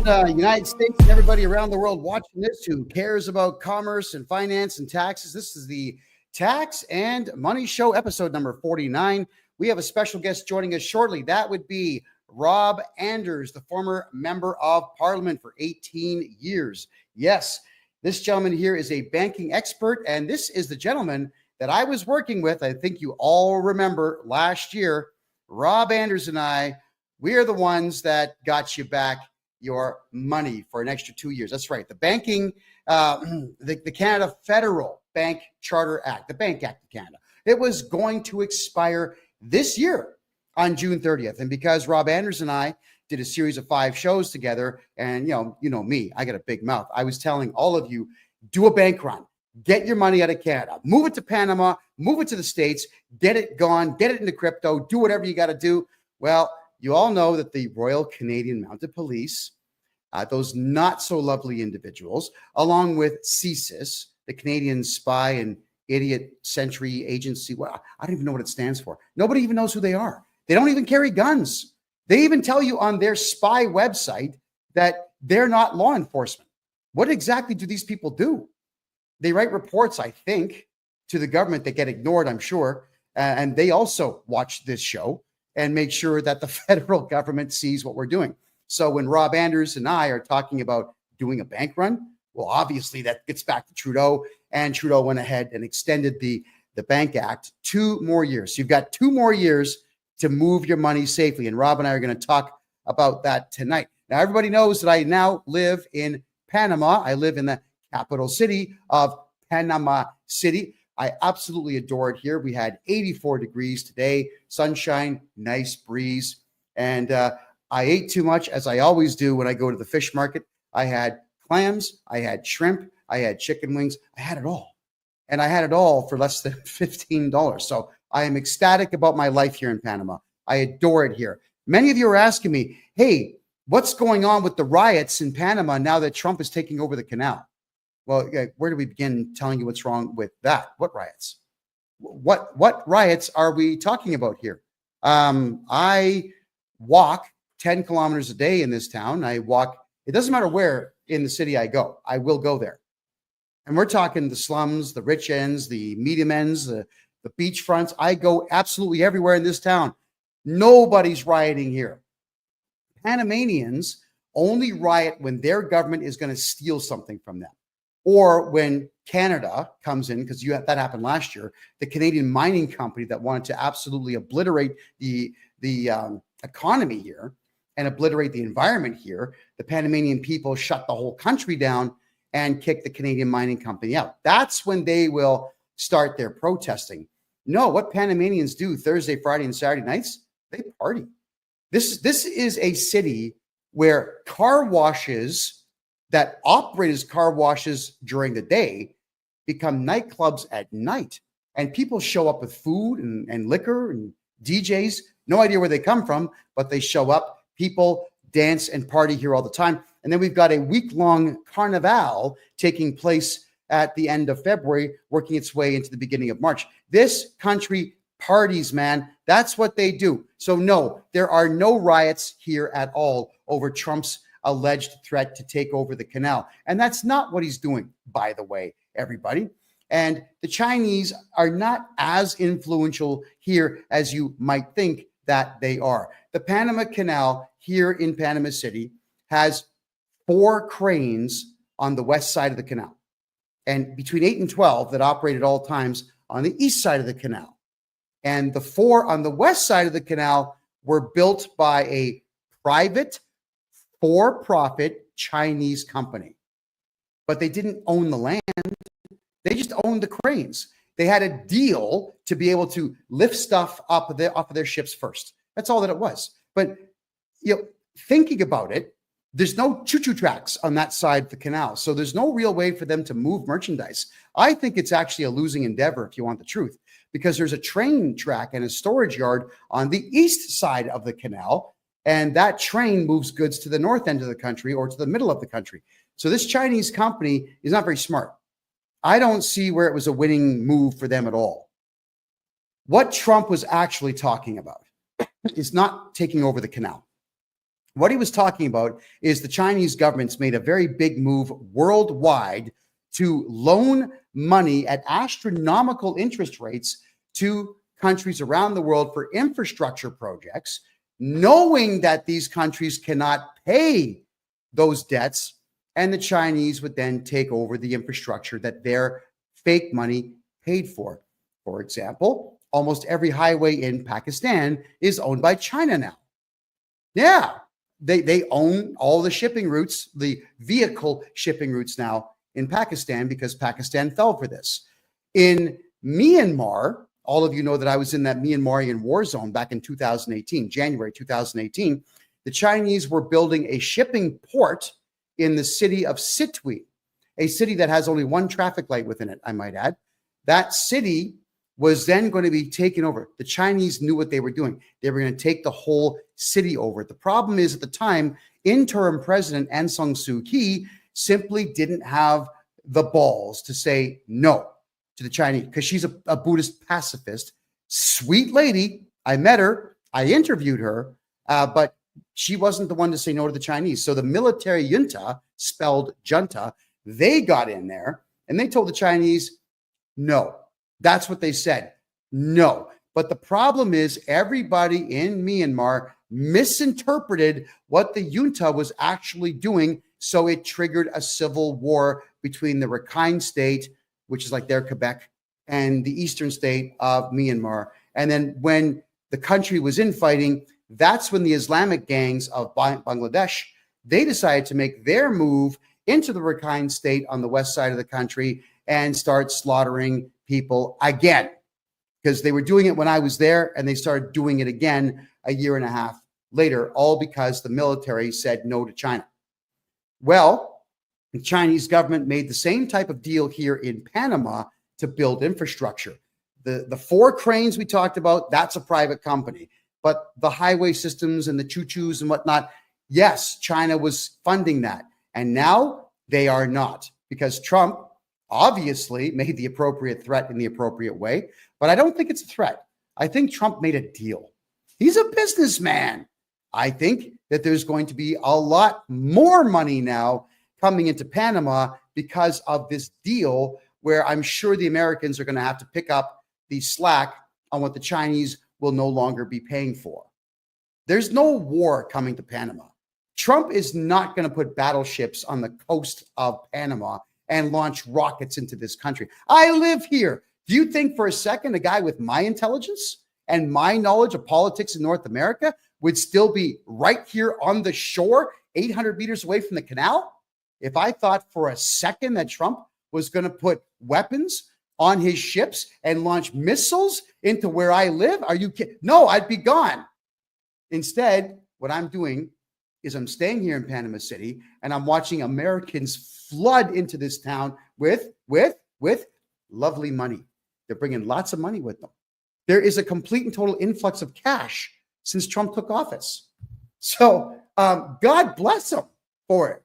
Canada, United States, and everybody around the world watching this who cares about commerce and finance and taxes. This is the Tax and Money Show, episode number 49. We have a special guest joining us shortly. That would be Rob Anders, the former member of Parliament for 18 years. Yes, this gentleman here is a banking expert, and this is the gentleman that I was working with. I think you all remember last year, Rob Anders and I, we are the ones that got you back your money for an extra 2 years. That's right. The banking, the Canada Federal Bank Charter Act, the Bank Act of Canada, it was going to expire this year on June 30th. And because Rob Anders and I did a series of 5 shows together, and you know me, I got a big mouth. I was telling all of you, do a bank run, get your money out of Canada, move it to Panama, move it to the States, get it gone, get it into crypto, do whatever you got to do. Well, you all know that the Royal Canadian Mounted Police, those not so lovely individuals, along with CSIS, the Canadian Spy and Idiot Sentry Agency. Well, I don't even know what it stands for. Nobody even knows who they are. They don't even carry guns. They even tell you on their spy website that they're not law enforcement. What exactly do these people do? They write reports, I think, to the government that get ignored, I'm sure. And they also watch this show and make sure that the federal government sees what we're doing. So when Rob Anders and I are talking about doing a bank run, well, obviously that gets back to Trudeau, and Trudeau went ahead and extended the Bank Act 2 more years. So you've got 2 more years to move your money safely. And Rob and I are going to talk about that tonight. Now, everybody knows that I now live in Panama. I live in the capital city of Panama City. I absolutely adore it here. We had 84 degrees today, sunshine, nice breeze. And I ate too much, as I always do when I go to the fish market. I had clams, I had shrimp, I had chicken wings. I had it all. And I had it all for less than $15. So I am ecstatic about my life here in Panama. I adore it here. Many of you are asking me, hey, what's going on with the riots in Panama now that Trump is taking over the canal? Well, where do we begin telling you what's wrong with that? What riots? What riots are we talking about here? I walk 10 kilometers a day in this town. I walk, it doesn't matter where in the city I go, I will go there. And we're talking the slums, the rich ends, the medium ends, the beach fronts. I go absolutely everywhere in this town. Nobody's rioting here. Panamanians only riot when their government is going to steal something from them, or when Canada comes in, because that happened last year. The Canadian mining company that wanted to absolutely obliterate the economy here and obliterate the environment here, the Panamanian people shut the whole country down and kick the Canadian mining company out. That's when they will start their protesting. No, what Panamanians do Thursday, Friday, and Saturday nights, they party. This is a city where car washes that operate as car washes during the day become nightclubs at night. And people show up with food and liquor and DJs. No idea where they come from, but they show up. People dance and party here all the time. And then we've got a week-long carnival taking place at the end of February, working its way into the beginning of March. This country parties, man. That's what they do. So no, there are no riots here at all over Trump's alleged threat to take over the canal. And that's not what he's doing, by the way, everybody. And the Chinese are not as influential here as you might think that they are. The Panama Canal here in Panama City has 4 cranes on the west side of the canal, and between 8 and 12 that operate at all times on the east side of the canal. And the 4 on the west side of the canal were built by a private, for-profit Chinese company. But they didn't own the land. They just owned the cranes. They had a deal to be able to lift stuff off of their ships first. That's all that it was. But thinking about it, there's no choo-choo tracks on that side of the canal. So there's no real way for them to move merchandise. I think it's actually a losing endeavor, if you want the truth, because there's a train track and a storage yard on the east side of the canal. And that train moves goods to the north end of the country or to the middle of the country. So this Chinese company is not very smart. I don't see where it was a winning move for them at all. What Trump was actually talking about is not taking over the canal. What he was talking about is the Chinese government's made a very big move worldwide to loan money at astronomical interest rates to countries around the world for infrastructure projects, knowing that these countries cannot pay those debts, and the Chinese would then take over the infrastructure that their fake money paid for. For example, almost every highway in Pakistan is owned by China now. Yeah, they own all the shipping routes, the vehicle shipping routes now in Pakistan, because Pakistan fell for this. In Myanmar, all of you know that I was in that Myanmarian war zone back in 2018, January 2018. The Chinese were building a shipping port in the city of Sitwe, a city that has only one traffic light within it, I might add. That city was then going to be taken over. The Chinese knew what they were doing. They were going to take the whole city over. The problem is, at the time, interim president Aung San Suu Kyi simply didn't have the balls to say no to the Chinese, because she's a Buddhist pacifist, sweet lady. I met her, I interviewed her, but she wasn't the one to say no to the Chinese. So the military junta, spelled junta, they got in there and they told the Chinese, no. That's what they said. No. But the problem is, everybody in Myanmar misinterpreted what the junta was actually doing. So it triggered a civil war between the Rakhine state, which is like their Quebec, and the eastern state of Myanmar. And then when the country was infighting, that's when the Islamic gangs of Bangladesh, they decided to make their move into the Rakhine state on the west side of the country and start slaughtering people again, because they were doing it when I was there, and they started doing it again a year and a half later, all because the military said no to China. Well, the Chinese government made the same type of deal here in Panama to build infrastructure. The 4 cranes we talked about, that's a private company. But the highway systems and the choo-choos and whatnot, yes, China was funding that. And now they are not, because Trump obviously made the appropriate threat in the appropriate way. But I don't think it's a threat. I think Trump made a deal. He's a businessman. I think that there's going to be a lot more money now coming into Panama because of this deal, where I'm sure the Americans are going to have to pick up the slack on what the Chinese will no longer be paying for. There's no war coming to Panama. Trump is not going to put battleships on the coast of Panama and launch rockets into this country. I live here. Do you think for a second a guy with my intelligence and my knowledge of politics in North America would still be right here on the shore, 800 meters away from the canal? If I thought for a second that Trump was going to put weapons on his ships and launch missiles into where I live, are you kidding? No, I'd be gone. Instead, what I'm doing is I'm staying here in Panama City, and I'm watching Americans flood into this town with lovely money. They're bringing lots of money with them. There is a complete and total influx of cash since Trump took office. So God bless them for it.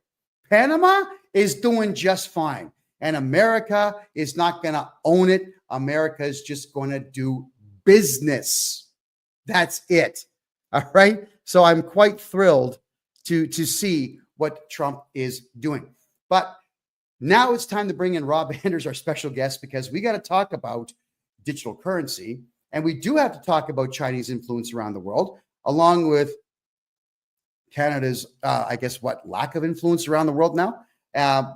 Panama is doing just fine, and America is not going to own it. America is just going to do business. That's it. All right. So I'm quite thrilled to see what Trump is doing. But now it's time to bring in Rob Anders, our special guest, because we got to talk about digital currency. And we do have to talk about Chinese influence around the world, along with Canada's, lack of influence around the world now.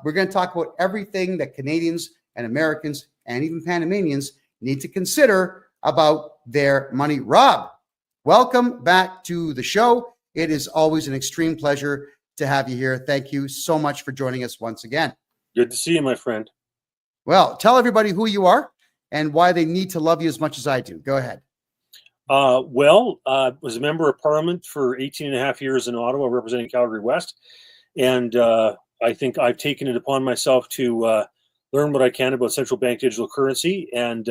We're going to talk about everything that Canadians and Americans and even Panamanians need to consider about their money. Rob, welcome back to the show. It is always an extreme pleasure to have you here. Thank you so much for joining us once again. Good to see you, my friend. Well, tell everybody who you are and why they need to love you as much as I do. Go ahead. Was a member of Parliament for 18 and a half years in Ottawa, representing Calgary West. And I think I've taken it upon myself to learn what I can about central bank digital currency. And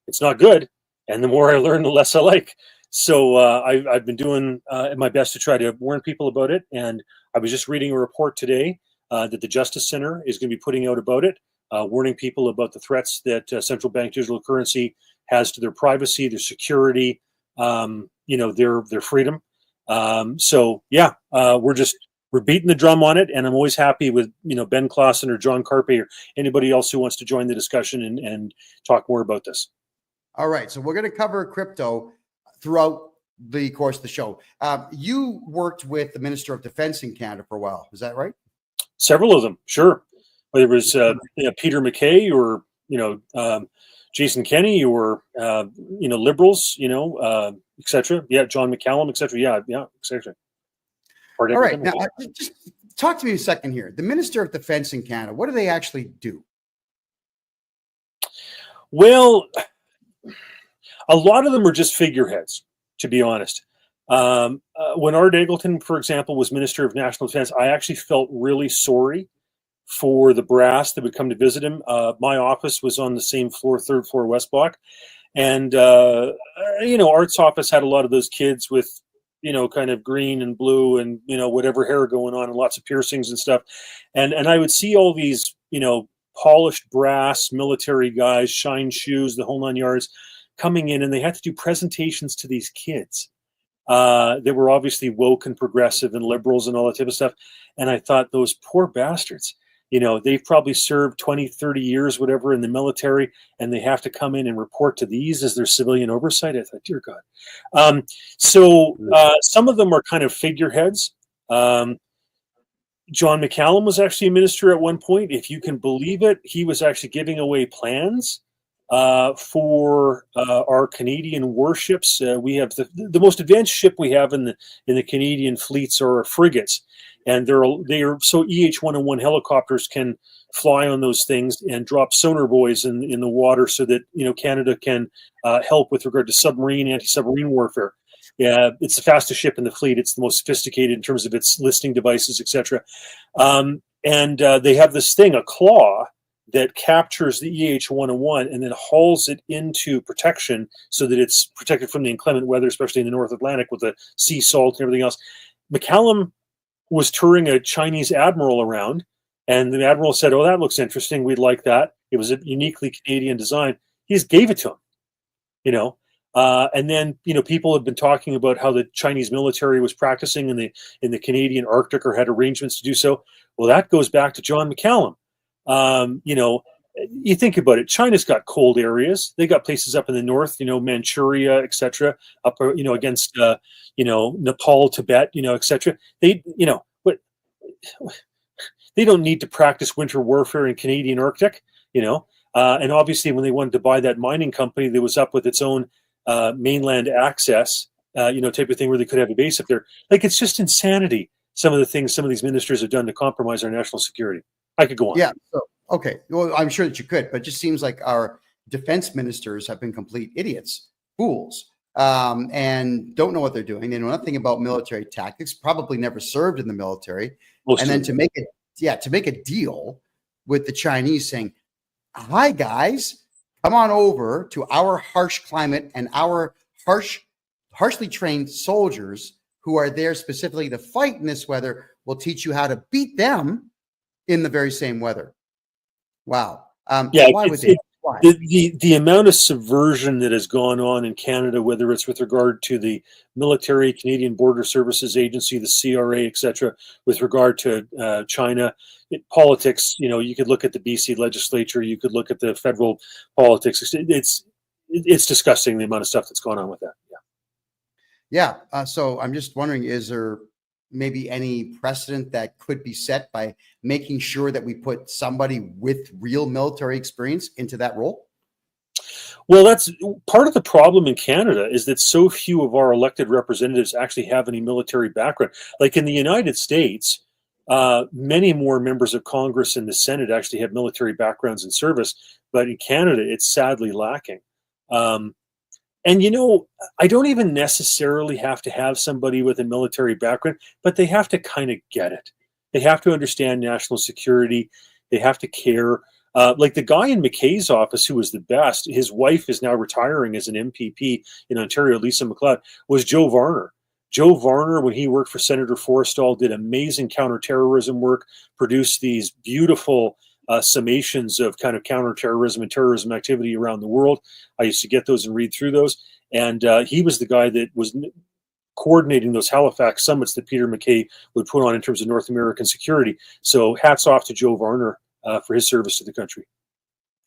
it's not good. And the more I learn, the less I like. So I've been doing my best to try to warn people about it. And I was just reading a report today that the Justice Center is going to be putting out about it, warning people about the threats that central bank digital currency has to their privacy, their security, their freedom. So yeah, we're beating the drum on it, and I'm always happy with Ben Clausen or John Carpe or anybody else who wants to join the discussion and talk more about this. All right, so we're going to cover crypto throughout the course of the show. You worked with the Minister of Defense in Canada for a while, is that right? Several of them, sure. Whether it was Peter MacKay or Jason Kenney or Liberals, etc. Yeah, John McCallum, etc. Yeah, etc. All right, now just talk to me a second here. The Minister of Defense in Canada, what do they actually do? Well, a lot of them are just figureheads, to be honest. When Art Eggleton, for example, was Minister of National Defense, I actually felt really sorry for the brass that would come to visit him. My office was on the same floor, third floor, West Block. And, Art's office had a lot of those kids with, kind of green and blue and, whatever hair going on and lots of piercings and stuff. And I would see all these, polished brass military guys, shine shoes, the whole 9 yards, coming in, and they had to do presentations to these kids. They were obviously woke and progressive and liberals and all that type of stuff. And I thought, those poor bastards, they've probably served 20, 30 years, whatever, in the military, and they have to come in and report to these as their civilian oversight. I thought, dear God. So some of them are kind of figureheads. John McCallum was actually a minister at one point. If you can believe it, he was actually giving away plans for our Canadian warships. We have the most advanced ship we have in the Canadian fleets are frigates, and they are so EH-101 helicopters can fly on those things and drop sonar buoys in the water so that Canada can help with regard to anti-submarine warfare. Yeah, it's the fastest ship in the fleet. It's the most sophisticated in terms of its listening devices, etc. And they have this thing, a claw, that captures the EH-101 and then hauls it into protection so that it's protected from the inclement weather, especially in the North Atlantic with the sea salt and everything else. McCallum was touring a Chinese admiral around, and the admiral said, "Oh, that looks interesting. We'd like that." It was a uniquely Canadian design. He just gave it to him, and then people have been talking about how the Chinese military was practicing in the Canadian Arctic or had arrangements to do so. Well, that goes back to John McCallum. You think about it. China's got cold areas. They got places up in the north, Manchuria, etc. Up, against Nepal, Tibet, etc. But they don't need to practice winter warfare in Canadian Arctic, And obviously, when they wanted to buy that mining company that was up with its own mainland access, type of thing where they could have a base up there. Like, it's just insanity. Some of the things some of these ministers have done to compromise our national security. I could go on. Yeah. So, okay. Well, I'm sure that you could, but it just seems like our defense ministers have been complete idiots, fools, and don't know what they're doing. They know nothing about military tactics, probably never served in the military. And then to make a deal with the Chinese saying, "Hi, guys, come on over to our harsh climate and our harshly trained soldiers who are there specifically to fight in this weather. We'll teach you how to beat them in the very same weather." Wow. Why would they? Why? The amount of subversion that has gone on in Canada, whether it's with regard to the military, Canadian Border Services Agency, the CRA, etc., with regard to China, politics, you could look at the BC legislature, you could look at the federal politics. It's disgusting the amount of stuff that's going on with that. Yeah. So I'm just wondering, is there maybe any precedent that could be set by making sure that we put somebody with real military experience into that role? Well, that's part of the problem in Canada, is that so few of our elected representatives actually have any military background. Like in the United States, many more members of Congress and the Senate actually have military backgrounds in service, but in Canada, it's sadly lacking. And, I don't even necessarily have to have somebody with a military background, but they have to kind of get it. They have to understand national security. They have to care. Like the guy in McKay's office who was the best, his wife is now retiring as an MPP in Ontario, Lisa MacLeod, was Joe Varner. Joe Varner, when he worked for Senator Forrestal, did amazing counterterrorism work, produced these beautiful summations of kind of counterterrorism and terrorism activity around the world. I used to get those and read through those. And he was the guy that was coordinating those Halifax summits that Peter MacKay would put on in terms of North American security. So hats off to Joe Varner for his service to the country.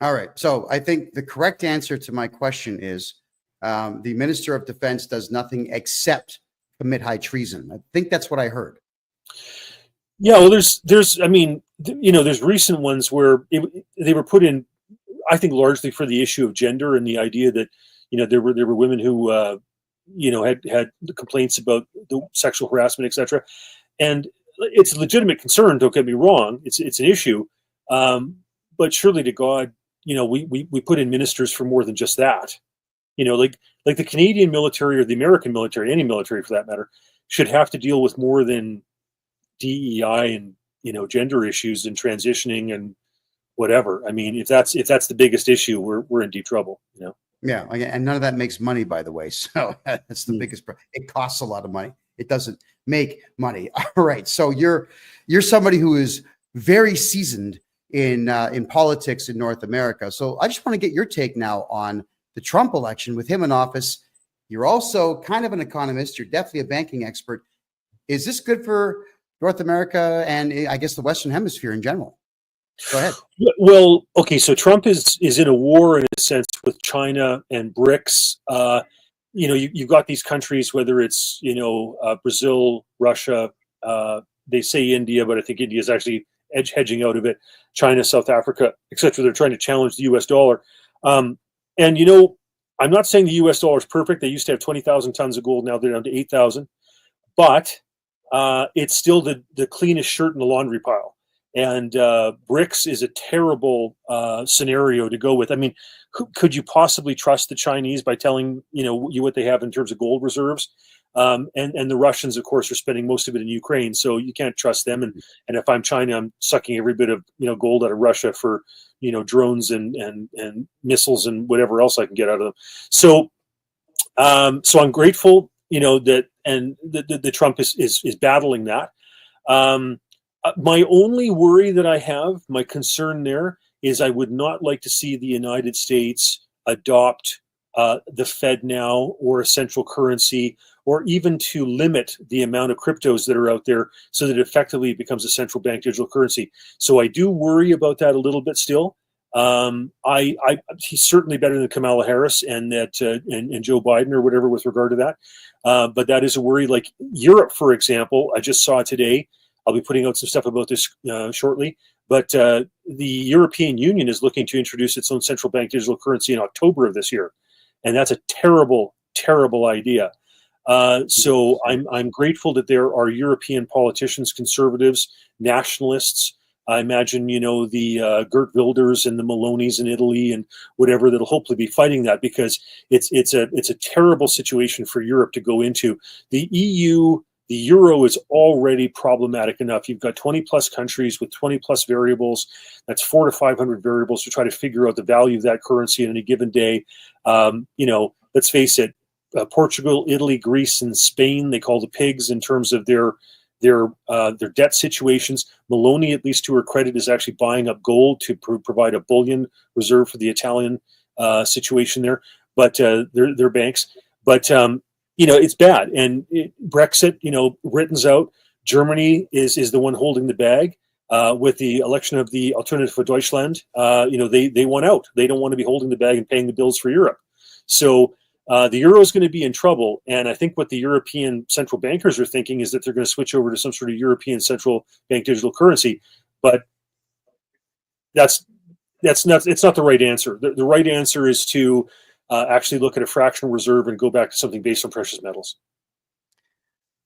All right. So I think the correct answer to my question is the Minister of Defense does nothing except commit high treason. I think that's what I heard. Yeah, well, there's, I mean, there's recent ones where they were put in, I think, largely for the issue of gender and the idea that, there were women who, had complaints about the sexual harassment, etc. And it's a legitimate concern. Don't get me wrong; it's an issue. But surely to God, we put in ministers for more than just that. Like the Canadian military or the American military, any military for that matter, should have to deal with more than DEI and gender issues and transitioning and whatever. I mean, if that's the biggest issue, we're in deep trouble. Yeah, and none of that makes money, by the way. So that's the biggest problem. It costs a lot of money. It doesn't make money. All right. So you're somebody who is very seasoned in politics in North America. So I just want to get your take now on the Trump election with him in office. You're also kind of an economist. You're definitely a banking expert. Is this good for North America and I guess the Western Hemisphere in general? Go ahead. Well, okay, so Trump is in a war in a sense with China and BRICS. You've got these countries, whether it's Brazil, Russia, they say India, but I think India is actually hedging out of it. China, South Africa, etc. They're trying to challenge the U.S. dollar. And I'm not saying the U.S. dollar is perfect. They used to have 20,000 tons of gold. Now they're down to 8,000. But it's still the cleanest shirt in the laundry pile. And BRICS is a terrible scenario to go with. I mean, could you possibly trust the Chinese by telling you what they have in terms of gold reserves? And the Russians, of course, are spending most of it in Ukraine, so you can't trust them. And if I'm China, I'm sucking every bit of gold out of Russia for drones and missiles and whatever else I can get out of them. So I'm grateful that the Trump is battling that. My only worry that I have, my concern there, is I would not like to see the United States adopt the Fed now or a central currency, or even to limit the amount of cryptos that are out there so that effectively it becomes a central bank digital currency. So I do worry about that a little bit still. He's certainly better than Kamala Harris and Joe Biden or whatever with regard to that. But that is a worry. Like Europe, for example, I just saw today. I'll be putting out some stuff about this shortly. But the European Union is looking to introduce its own central bank digital currency in October of this year, and that's a terrible, terrible idea. So I'm grateful that there are European politicians, conservatives, nationalists. I imagine the Geert Wilders and the Melonis in Italy and whatever that'll hopefully be fighting that, because it's a terrible situation for Europe to go into. The EU. The euro is already problematic enough. You've got 20 plus countries with 20 plus variables. That's 400 to 500 variables to try to figure out the value of that currency on any given day. Let's face it, Portugal, Italy, Greece, and Spain, they call the pigs in terms of their debt situations. Meloni, at least to her credit, is actually buying up gold to provide a bullion reserve for the Italian situation there. But their banks. But it's bad. And Brexit, Britain's out. Germany is the one holding the bag with the election of the Alternative for Deutschland. They want out. They don't want to be holding the bag and paying the bills for Europe. So the euro is going to be in trouble. And I think what the European central bankers are thinking is that they're going to switch over to some sort of European central bank digital currency. But it's not the right answer. The right answer is to actually look at a fractional reserve and go back to something based on precious metals.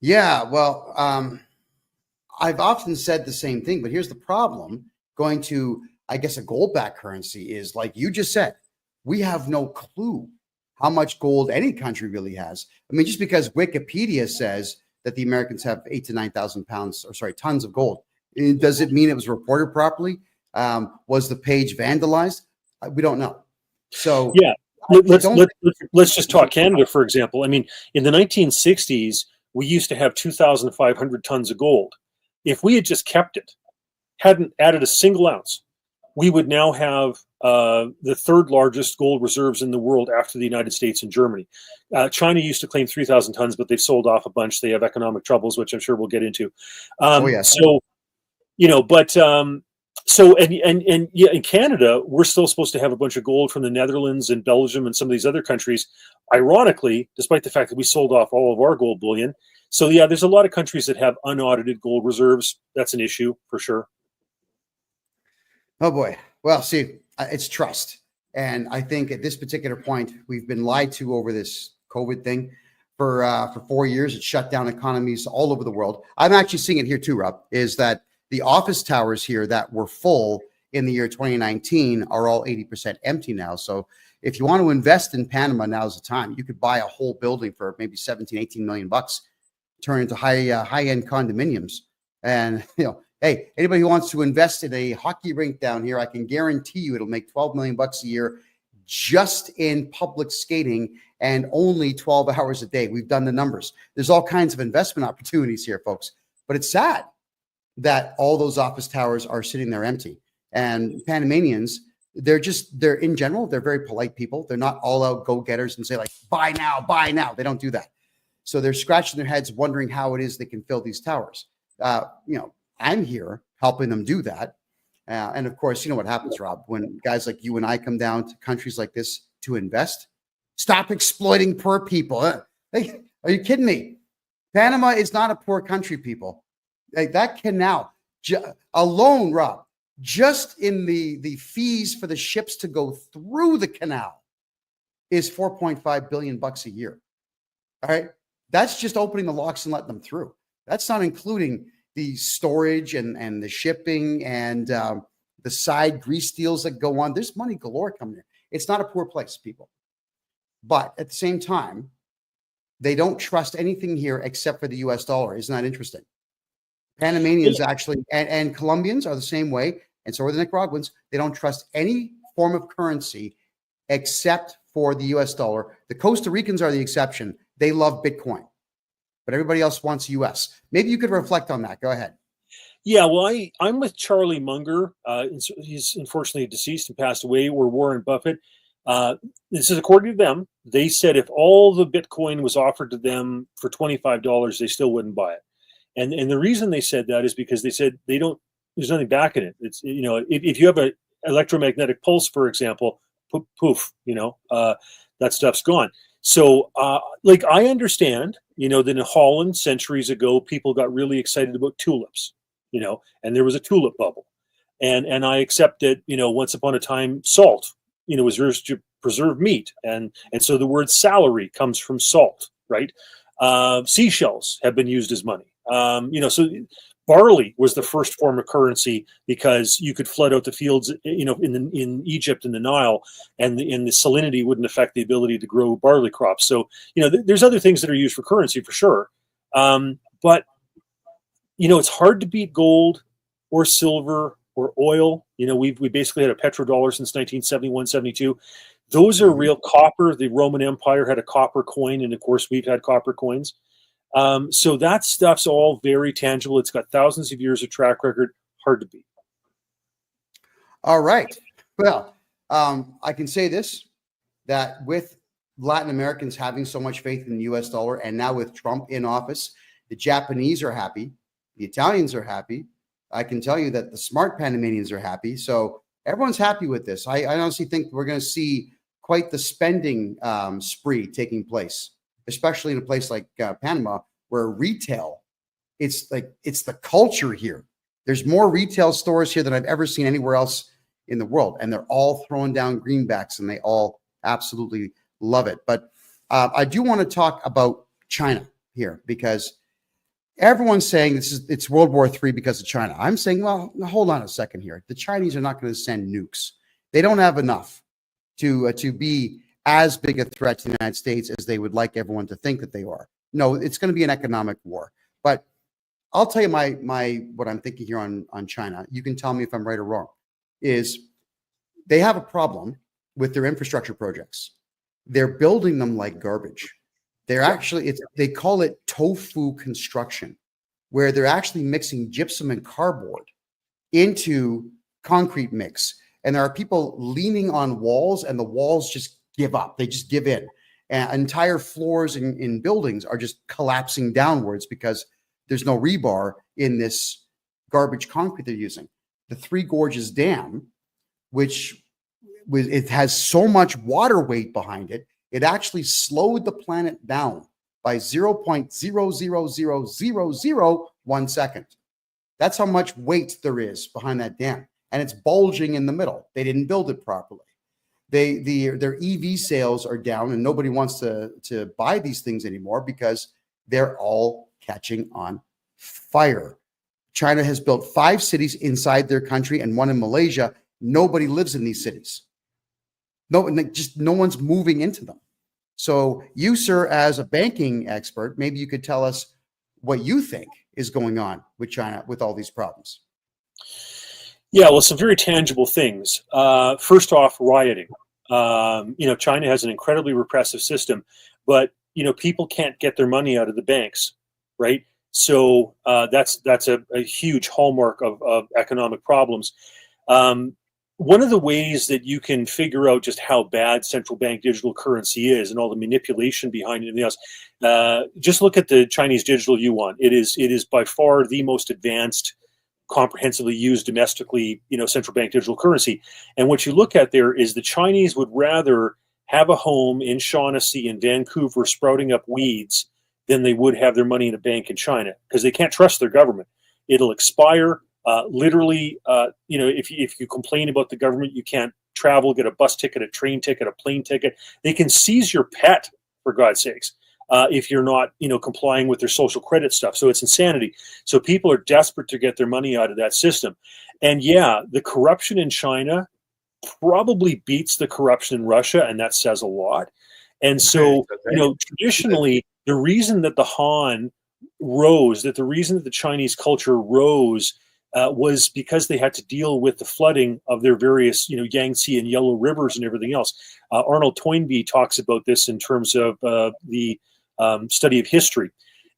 Yeah, well, I've often said the same thing, but here's the problem. Going to, I guess, a gold-backed currency is, like you just said, we have no clue how much gold any country really has. I mean, just because Wikipedia says that the Americans have 8,000 to 9,000 tons of gold, does it mean it was reported properly? Was the page vandalized? We don't know. So yeah. Let's just talk Canada, for example. I mean, in the 1960s, we used to have 2,500 tons of gold. If we had just kept it, hadn't added a single ounce, we would now have the third largest gold reserves in the world after the United States and Germany. China used to claim 3,000 tons, but they've sold off a bunch. They have economic troubles, which I'm sure we'll get into. Oh yes. So, so yeah, in Canada, we're still supposed to have a bunch of gold from the Netherlands and Belgium and some of these other countries. Ironically, despite the fact that we sold off all of our gold bullion. So yeah, there's a lot of countries that have unaudited gold reserves. That's an issue for sure. Oh boy. Well, see, it's trust. And I think at this particular point, we've been lied to over this COVID thing for 4 years. It shut down economies all over the world. I'm actually seeing it here too, Rob, is that the office towers here that were full in the year 2019 are all 80% empty now. So if you want to invest in Panama, now's the time. You could buy a whole building for maybe 17, 18 million bucks, turn into high-end condominiums. And, hey, anybody who wants to invest in a hockey rink down here, I can guarantee you it'll make 12 million bucks a year just in public skating and only 12 hours a day. We've done the numbers. There's all kinds of investment opportunities here, folks. But it's sad that all those office towers are sitting there empty. And Panamanians, they're in general, they're very polite people. They're not all out go-getters and say like, buy now, buy now. They don't do that. So they're scratching their heads wondering how it is they can fill these towers. I'm here helping them do that. And of course, you know what happens, Rob, when guys like you and I come down to countries like this to invest, stop exploiting poor people. Hey, are you kidding me? Panama is not a poor country, people. Like that canal alone, Rob, just in the fees for the ships to go through the canal is 4.5 billion bucks a year. All right. That's just opening the locks and letting them through. That's not including the storage and the shipping and the side grease deals that go on. There's money galore coming here. It's not a poor place, people. But at the same time, they don't trust anything here except for the US dollar. Isn't that interesting? Panamanians actually, and Colombians are the same way, and so are the Nicaraguans. They don't trust any form of currency except for the US dollar. The Costa Ricans are the exception. They love Bitcoin, but everybody else wants US. Maybe you could reflect on that. Go ahead. Yeah, well, I'm with Charlie Munger. He's unfortunately deceased and passed away, or Warren Buffett. This is according to them. They said if all the Bitcoin was offered to them for $25, they still wouldn't buy it. And the reason they said that is because they said there's nothing back in it. It's, if you have an electromagnetic pulse, for example, poof, that stuff's gone. So, I understand, that in Holland centuries ago, people got really excited about tulips, and there was a tulip bubble. And I accept that, once upon a time, salt, was used to preserve meat. And so the word salary comes from salt, right? Seashells have been used as money. So barley was the first form of currency because you could flood out the fields, in Egypt in the Nile, and the salinity wouldn't affect the ability to grow barley crops. So, there's other things that are used for currency for sure. But, it's hard to beat gold or silver or oil. We basically had a petrodollar since 1971, 72. Those are real. Copper. The Roman Empire had a copper coin, and of course we've had copper coins. So that stuff's all very tangible. It's got thousands of years of track record. Hard to beat. All right. Well, I can say this, that with Latin Americans having so much faith in the US dollar, and now with Trump in office, the Japanese are happy. The Italians are happy. I can tell you that the smart Panamanians are happy. So everyone's happy with this. I honestly think we're going to see quite the spending spree taking place, especially in a place like Panama, where retail, it's the culture here. There's more retail stores here than I've ever seen anywhere else in the world. And they're all throwing down greenbacks and they all absolutely love it. But I do want to talk about China here, because everyone's saying it's World War III because of China. I'm saying, well, hold on a second here. The Chinese are not going to send nukes. They don't have enough to be as big a threat to the United States as they would like everyone to think that they are. No, it's going to be an economic war. But I'll tell you what I'm thinking here on China. You can tell me if I'm right or wrong. Is they have a problem with their infrastructure projects. They're building them like garbage. They're actually, they call it tofu construction, where they're actually mixing gypsum and cardboard into concrete mix. and there are people leaning on walls, and the walls just give up. They just give in. And entire floors in buildings are just collapsing downwards because there's no rebar in this garbage concrete they're using. The Three Gorges Dam, which it has so much water weight behind it, it actually slowed the planet down by 0.0000001 second. That's how much weight there is behind that dam. And it's bulging in the middle. They didn't build it properly. Their EV sales are down, and nobody wants to buy these things anymore because they're all catching on fire. China has built 5 cities inside their country and 1 in Malaysia. Nobody lives in these cities. No one's moving into them. So you, sir, as a banking expert, maybe you could tell us what you think is going on with China with all these problems. Yeah, well, some very tangible things. First off, rioting. China has an incredibly repressive system, but people can't get their money out of the banks, right? So that's a huge hallmark of economic problems. One of the ways that you can figure out just how bad central bank digital currency is and all the manipulation behind it and everything else, just look at the Chinese digital yuan. It is by far the most advanced, comprehensively used domestically, central bank digital currency. And what you look at there is the Chinese would rather have a home in Shaughnessy in Vancouver sprouting up weeds than they would have their money in a bank in China, because they can't trust their government. It'll expire. Literally, if you complain about the government, you can't travel, get a bus ticket, a train ticket, a plane ticket. They can seize your pet, for God's sakes, if you're not, complying with their social credit stuff. So it's insanity. So people are desperate to get their money out of that system. And yeah, the corruption in China probably beats the corruption in Russia, and that says a lot. And so, traditionally, the reason that the Han rose, that the reason that the Chinese culture rose, was because they had to deal with the flooding of their various, Yangtze and Yellow Rivers and everything else. Arnold Toynbee talks about this in terms of the study of history.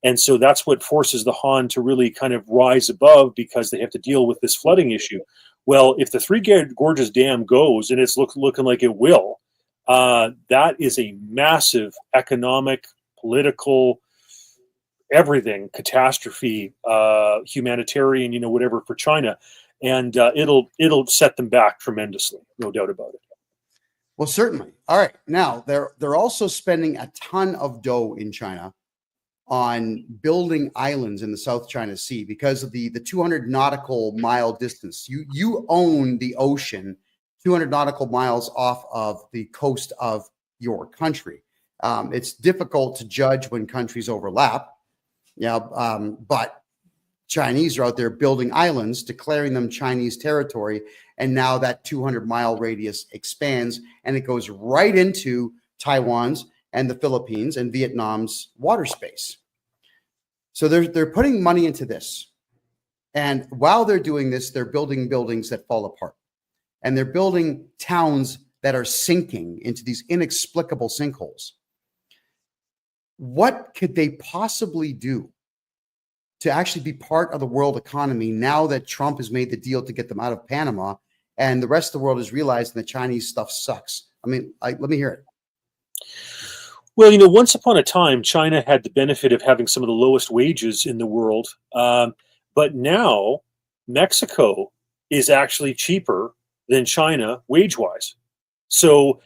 And so that's what forces the Han to really kind of rise above, because they have to deal with this flooding issue. Well, if the Three Gorges Dam goes, and it's looking like it will, that is a massive economic, political, everything catastrophe, humanitarian, whatever for China, and it'll set them back tremendously, no doubt about it. Well, certainly. All right, now they're also spending a ton of dough in China on building islands in the South China Sea because of the 200 nautical mile distance. You own the ocean 200 nautical miles off of the coast of your country. It's difficult to judge when countries overlap. But Chinese are out there building islands, declaring them Chinese territory, and now that 200-mile radius expands, and it goes right into Taiwan's and the Philippines and Vietnam's water space. So they're putting money into this, and while they're doing this, they're building buildings that fall apart, and they're building towns that are sinking into these inexplicable sinkholes. What could they possibly do to actually be part of the world economy now that Trump has made the deal to get them out of Panama, and the rest of the world is realizing the Chinese stuff sucks? I mean, let me hear it. Well, once upon a time, China had the benefit of having some of the lowest wages in the world. But now Mexico is actually cheaper than China wage-wise. So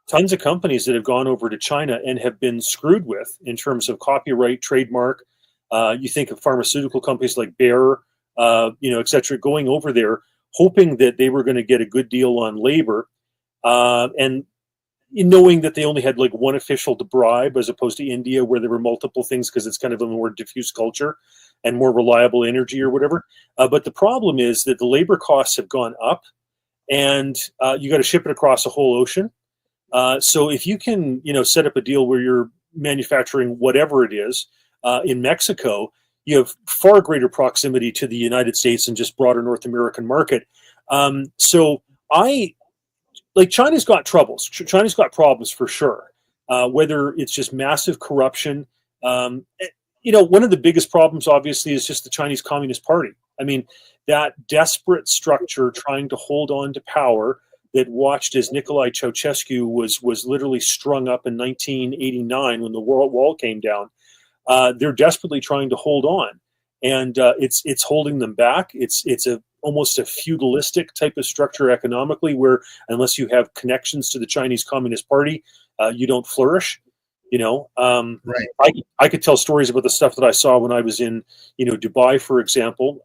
tons of companies that have gone over to China and have been screwed with in terms of copyright, trademark. You think of pharmaceutical companies like Bayer, et cetera, going over there, hoping that they were going to get a good deal on labor, and knowing that they only had like one official to bribe, as opposed to India, where there were multiple things, because it's kind of a more diffuse culture and more reliable energy or whatever. But the problem is that the labor costs have gone up, and you got to ship it across a whole ocean. So if you can, set up a deal where you're manufacturing whatever it is in Mexico, you have far greater proximity to the United States and just broader North American market. China's got troubles. China's got problems for sure. Whether it's just massive corruption. One of the biggest problems, obviously, is just the Chinese Communist Party. I mean, that desperate structure trying to hold on to power that watched as Nicolae Ceausescu was literally strung up in 1989 when the wall came down. They're desperately trying to hold on, and it's holding them back. It's almost a feudalistic type of structure economically, where unless you have connections to the Chinese Communist Party, you don't flourish. Right. I could tell stories about the stuff that I saw when I was in, Dubai, for example.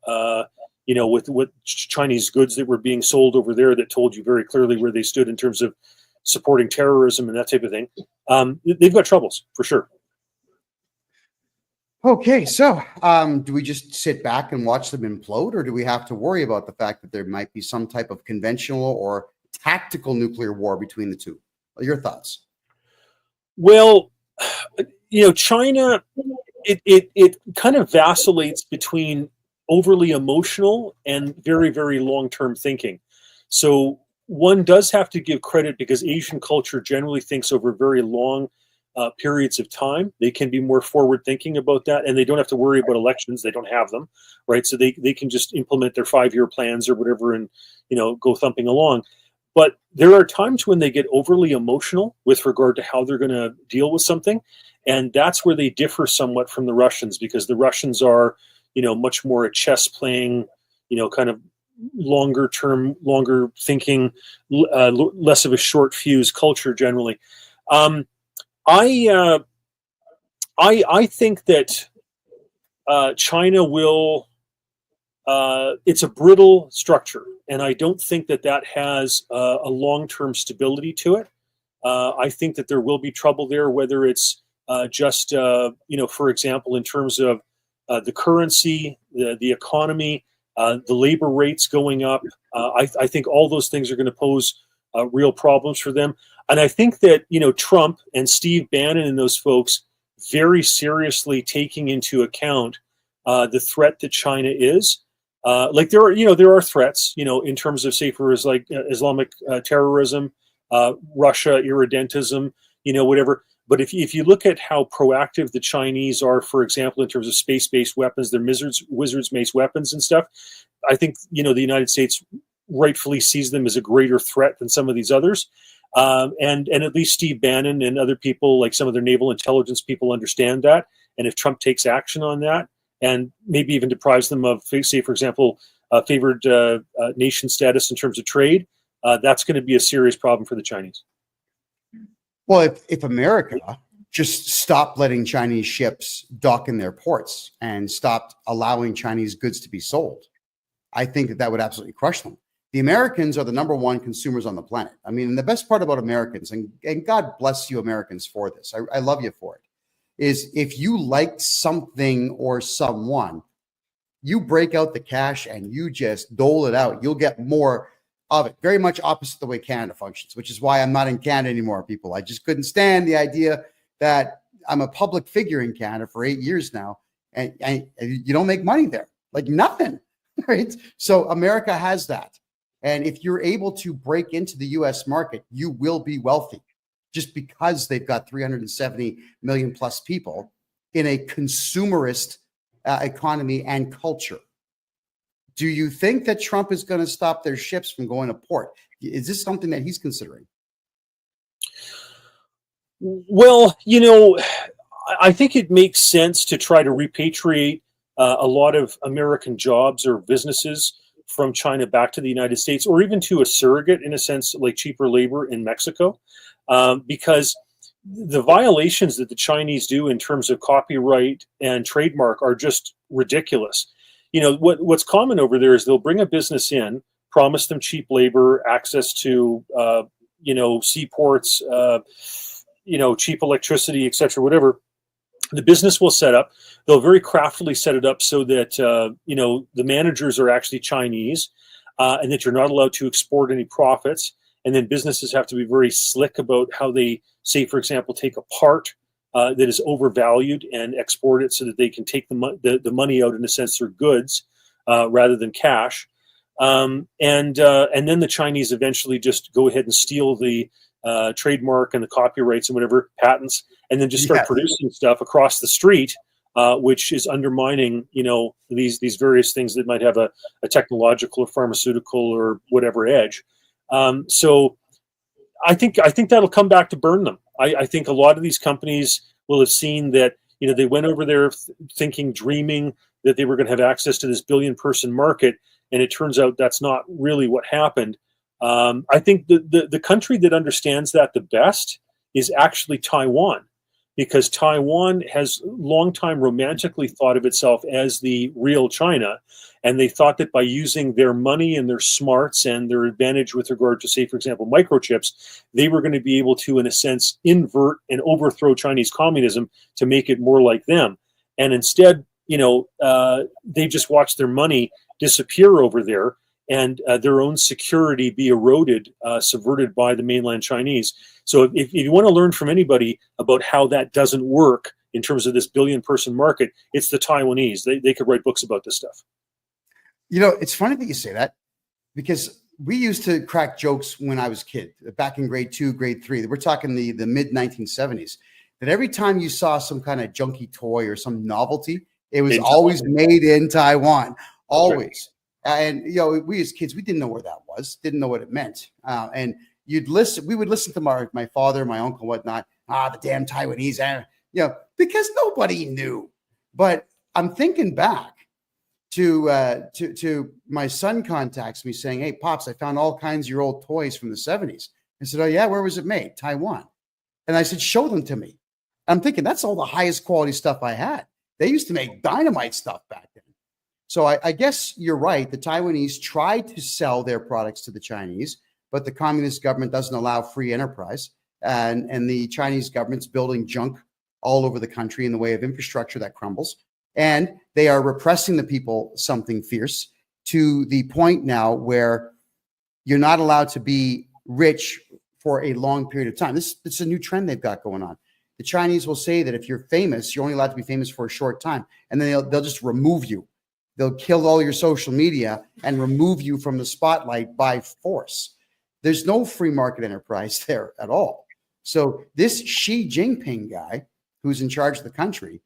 With Chinese goods that were being sold over there that told you very clearly where they stood in terms of supporting terrorism and that type of thing. They've got troubles for sure. Okay, so do we just sit back and watch them implode, or do we have to worry about the fact that there might be some type of conventional or tactical nuclear war between the two? What are your thoughts? Well, China, it kind of vacillates between overly emotional and very, very long-term thinking. So one does have to give credit, because Asian culture generally thinks over very long periods of time. They can be more forward-thinking about that, and they don't have to worry about elections. They don't have them, right? So they can just implement their 5-year plans or whatever and, go thumping along. But there are times when they get overly emotional with regard to how they're going to deal with something. And that's where they differ somewhat from the Russians, because the Russians are, much more a chess playing, kind of longer term, longer thinking, less of a short fuse culture generally. I think that China will. It's a brittle structure, and I don't think that has a long-term stability to it. I think that there will be trouble there, whether it's just, for example, in terms of the currency, the economy, the labor rates going up. I think all those things are going to pose real problems for them. And I think that, Trump and Steve Bannon and those folks very seriously taking into account the threat that China is. There are threats, in terms of, say, for Islamic terrorism, Russia, irredentism, whatever. But if you look at how proactive the Chinese are, for example, in terms of space-based weapons, their wizards-based weapons and stuff, I think, the United States rightfully sees them as a greater threat than some of these others. And at least Steve Bannon and other people, like some of their naval intelligence people, understand that. And if Trump takes action on that, and maybe even deprives them of, say, for example, favored nation status in terms of trade, that's going to be a serious problem for the Chinese. Well, if America just stopped letting Chinese ships dock in their ports and stopped allowing Chinese goods to be sold, I think that would absolutely crush them. The Americans are the number one consumers on the planet. I mean, the best part about Americans, and God bless you Americans for this, I love you for it, is if you like something or someone, you break out the cash and you just dole it out. You'll get more of it. Very much opposite the way Canada functions, which is why I'm not in Canada anymore, people. I just couldn't stand the idea that I'm a public figure in Canada for 8 years now, and you don't make money there, like nothing, right? So America has that. And if you're able to break into the US market, you will be wealthy, just because they've got 370 million plus people in a consumerist economy and culture. Do you think that Trump is going to stop their ships from going to port? Is this something that he's considering? Well, I think it makes sense to try to repatriate a lot of American jobs or businesses from China back to the United States, or even to a surrogate, in a sense, like cheaper labor in Mexico, because the violations that the Chinese do in terms of copyright and trademark are just ridiculous. What's common over there is they'll bring a business in, promise them cheap labor, access to, seaports, cheap electricity, etc., whatever. The business will set up. They'll very craftily set it up so that, the managers are actually Chinese, and that you're not allowed to export any profits. And then businesses have to be very slick about how they, say, for example, take a part that is overvalued and export it so that they can take the money out, in a sense, through goods rather than cash. And then the Chinese eventually just go ahead and steal the trademark and the copyrights and whatever patents, and then just start producing stuff across the street which is undermining, these various things that might have a technological or pharmaceutical or whatever edge. So I think that'll come back to burn them. I think a lot of these companies will have seen that, they went over there dreaming that they were going to have access to this billion-person market, and it turns out that's not really what happened. I think the country that understands that the best is actually Taiwan, because Taiwan has long time romantically thought of itself as the real China, and they thought that by using their money and their smarts and their advantage with regard to, say, for example, microchips, they were going to be able to, in a sense, invert and overthrow Chinese communism to make it more like them. And instead, they just watched their money disappear over there, and their own security be eroded, subverted by the mainland Chinese. So if you want to learn from anybody about how that doesn't work in terms of this billion-person market, it's the Taiwanese. They could write books about this stuff. It's funny that you say that, because we used to crack jokes when I was a kid, back in grade 2, grade 3. We're talking the mid-1970s, that every time you saw some kind of junky toy or some novelty, it was always made in Taiwan, always. Right. And, we as kids, we didn't know where that was, didn't know what it meant. And we would listen to my father, my uncle, whatnot. The damn Taiwanese, because nobody knew. But I'm thinking back to my son contacts me saying, "Hey, Pops, I found all kinds of your old toys from the 70s. I said, "Oh yeah, where was it made?" "Taiwan." And I said, "Show them to me." I'm thinking that's all the highest quality stuff I had. They used to make dynamite stuff back then. So I guess you're right. The Taiwanese tried to sell their products to the Chinese, but the communist government doesn't allow free enterprise. And the Chinese government's building junk all over the country in the way of infrastructure that crumbles. And they are repressing the people something fierce, to the point now where you're not allowed to be rich for a long period of time. It's a new trend they've got going on. The Chinese will say that if you're famous, you're only allowed to be famous for a short time, and then they'll just remove you. They'll kill all your social media and remove you from the spotlight by force. There's no free market enterprise there at all. So this Xi Jinping guy, who's in charge of the country,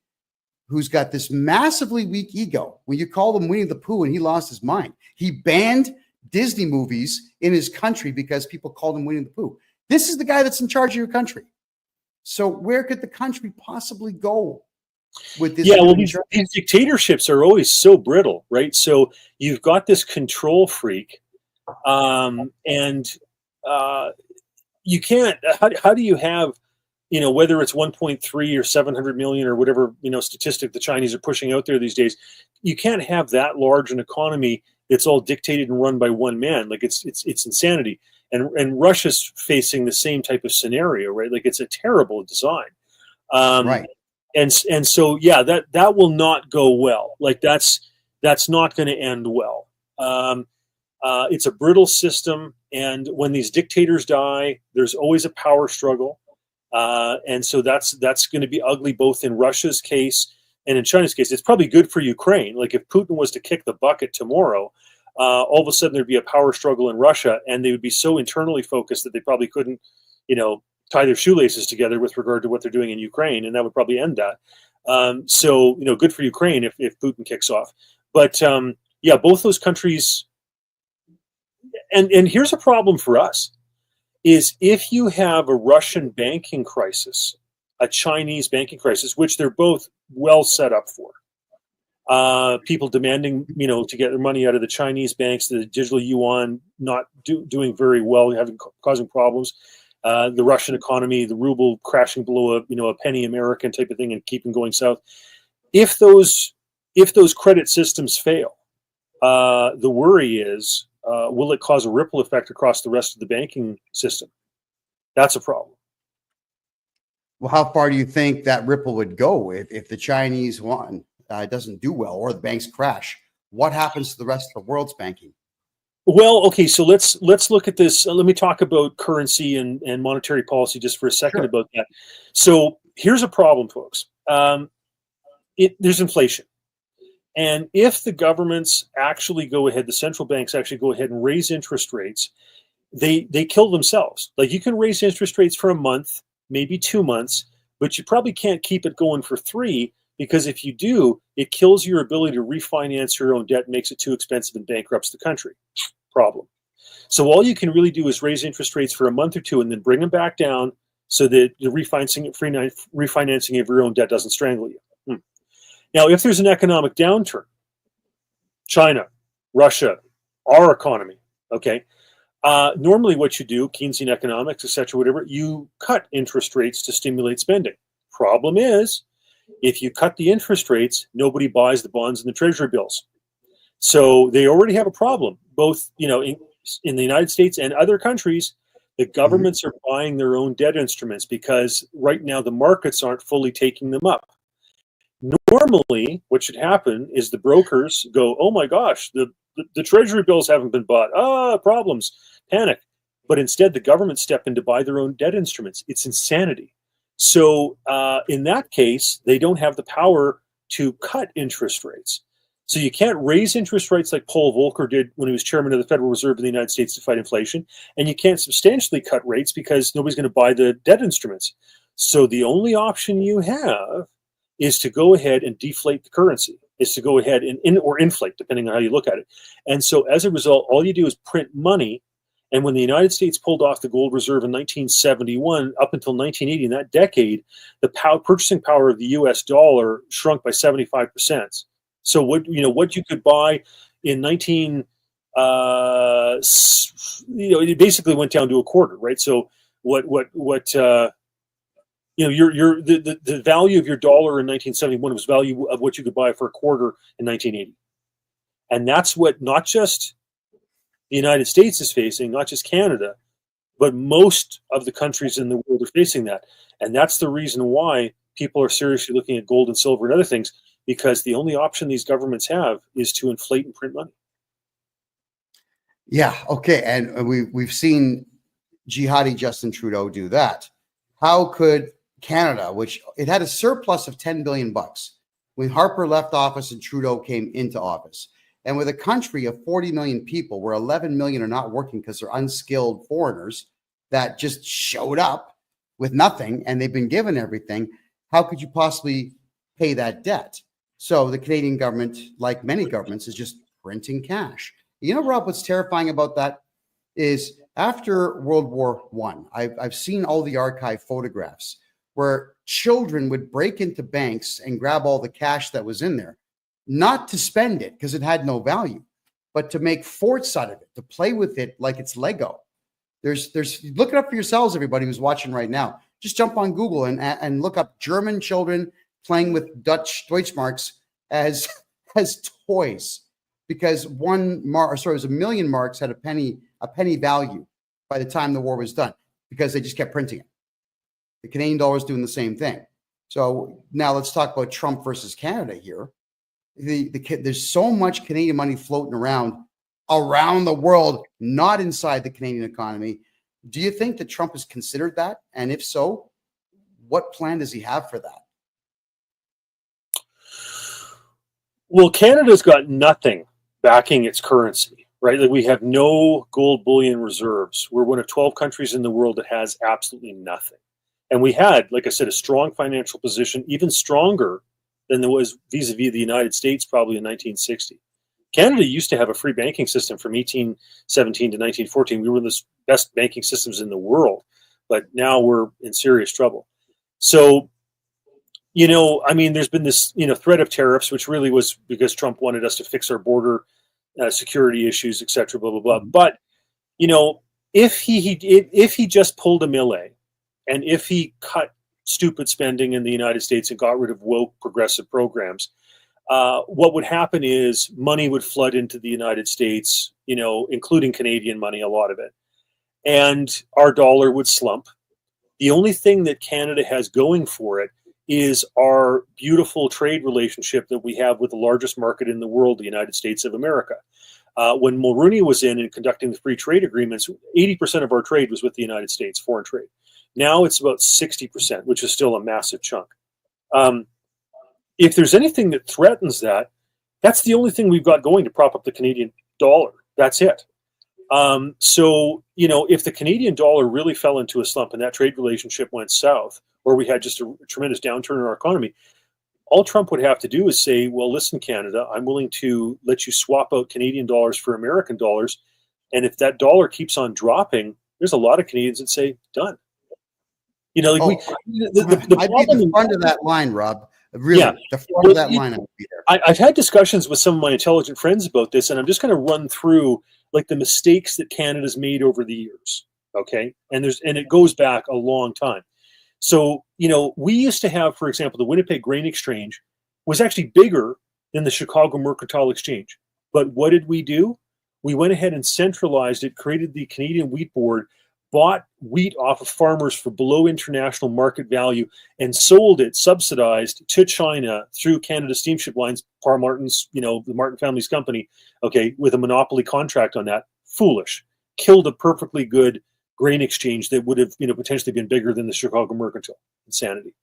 who's got this massively weak ego. When you call him Winnie the Pooh and he lost his mind, he banned Disney movies in his country because people called him Winnie the Pooh. This is the guy that's in charge of your country. So where could the country possibly go with this? Yeah, well, these dictatorships are always so brittle, right? So you've got this control freak, and you can't. How do you have, whether it's 1.3 or 700 million or whatever statistic the Chinese are pushing out there these days? You can't have that large an economy that's all dictated and run by one man. Like it's insanity. And Russia's facing the same type of scenario, right? Like it's a terrible design. Right. And so, yeah, that will not go well. Like that's not going to end well. It's a brittle system. And when these dictators die, there's always a power struggle. And so that's going to be ugly, both in Russia's case and in China's case. It's probably good for Ukraine. Like if Putin was to kick the bucket tomorrow, all of a sudden there'd be a power struggle in Russia, and they would be so internally focused that they probably couldn't, tie their shoelaces together with regard to what they're doing in Ukraine, and that would probably end that. So, good for Ukraine if Putin kicks off. But yeah, both those countries. And here's a problem for us: is if you have a Russian banking crisis, a Chinese banking crisis, which they're both well set up for. People demanding, to get their money out of the Chinese banks, the digital yuan not doing very well, causing problems. The Russian economy, the ruble crashing below a penny American type of thing and keeping going south. If those credit systems fail, the worry is, will it cause a ripple effect across the rest of the banking system? That's a problem. Well, how far do you think that ripple would go if the Chinese one doesn't do well or the banks crash? What happens to the rest of the world's banking? Well, okay, so let's look at this. Let me talk about currency and monetary policy just for a second. Sure. About that. So here's a problem, folks. There's inflation. And if the governments actually go ahead, the central banks actually go ahead and raise interest rates, they kill themselves. Like you can raise interest rates for a month, maybe 2 months, but you probably can't keep it going for 3, because if you do, it kills your ability to refinance your own debt, makes it too expensive, and bankrupts the country. Problem. So all you can really do is raise interest rates for a month or two and then bring them back down so that the refinancing of your own debt doesn't strangle you. Now, if there's an economic downturn, China, Russia, our economy, okay, normally what you do, Keynesian economics, etc., whatever, you cut interest rates to stimulate spending. Problem is, if you cut the interest rates, nobody buys the bonds and the treasury bills. So they already have a problem, both in the United States and other countries. The governments are buying their own debt instruments because right now the markets aren't fully taking them up. Normally, what should happen is the brokers go, oh my gosh, the treasury bills haven't been bought. Problems, panic. But instead, the governments step in to buy their own debt instruments. It's insanity. So in that case, they don't have the power to cut interest rates. So you can't raise interest rates like Paul Volcker did when he was chairman of the Federal Reserve in the United States to fight inflation. And you can't substantially cut rates because nobody's going to buy the debt instruments. So the only option you have is to go ahead and deflate the currency, is to go ahead and or inflate, depending on how you look at it. And so as a result, all you do is print money. And when the United States pulled off the gold reserve in 1971, up until 1980, in that decade, the purchasing power of the U.S. dollar shrunk by 75%. So what you could buy in it basically went down to a quarter, right? So the value of your dollar in 1971 was value of what you could buy for a quarter in 1980. And that's what not just the United States is facing, not just Canada, but most of the countries in the world are facing that. And that's the reason why people are seriously looking at gold and silver and other things, because the only option these governments have is to inflate and print money. Yeah, okay. And we've seen jihadi Justin Trudeau do that. How could Canada, which it had a surplus of $10 billion when Harper left office and Trudeau came into office, and with a country of 40 million people where 11 million are not working because they're unskilled foreigners that just showed up with nothing and they've been given everything, how could you possibly pay that debt? So the Canadian government, like many governments, is just printing cash. You know, Rob, what's terrifying about that is after World War I, I've seen all the archive photographs where children would break into banks and grab all the cash that was in there, not to spend it because it had no value, but to make forts out of it, to play with it like it's Lego. There's look it up for yourselves, everybody who's watching right now. Just jump on Google and look up German children playing with Deutschmarks as toys, because it was a million marks had a penny value by the time the war was done, because they just kept printing it. The Canadian dollar is doing the same thing. So now let's talk about Trump versus Canada here. There's so much Canadian money floating around the world, not inside the Canadian economy. Do you think that Trump has considered that? And if so, what plan does he have for that? Well, Canada's got nothing backing its currency, right? Like, we have no gold bullion reserves. We're one of 12 countries in the world that has absolutely nothing. And we had, like I said, a strong financial position, even stronger than there was vis-a-vis the United States probably in 1960. Canada used to have a free banking system from 1817 to 1914. We were the best banking systems in the world, but now we're in serious trouble. So, there's been this, threat of tariffs, which really was because Trump wanted us to fix our border security issues, et cetera, blah, blah, blah. But, if he just pulled a Millet, and if he cut stupid spending in the United States and got rid of woke progressive programs, what would happen is money would flood into the United States, including Canadian money, a lot of it. And our dollar would slump. The only thing that Canada has going for it is our beautiful trade relationship that we have with the largest market in the world, the United States of America. When Mulroney was in and conducting the free trade agreements, 80% of our trade was with the United States, foreign trade. Now it's about 60%, which is still a massive chunk. If there's anything that threatens that, that's the only thing we've got going to prop up the Canadian dollar. That's it. So, if the Canadian dollar really fell into a slump and that trade relationship went south, or we had just a tremendous downturn in our economy, all Trump would have to do is say, well, listen, Canada, I'm willing to let you swap out Canadian dollars for American dollars. And if that dollar keeps on dropping, there's a lot of Canadians that say, done. You know, like the I'd be at the front of that line, Rob. Really, yeah, the front of that line, I would be there. I've had discussions with some of my intelligent friends about this, and I'm just going to run through like the mistakes that Canada's made over the years. Okay, and it goes back a long time. So, you know, we used to have, for example, the Winnipeg Grain Exchange was actually bigger than the Chicago Mercantile Exchange. But what did we do? We went ahead and centralized it, created the Canadian Wheat Board, bought wheat off of farmers for below international market value, and sold it subsidized to China through Canada Steamship Lines, Par Martin's, you know, the Martin family's company, okay, with a monopoly contract on that. Foolish. Killed a perfectly good grain exchange that would have, you know, potentially been bigger than the Chicago Mercantile. Insanity.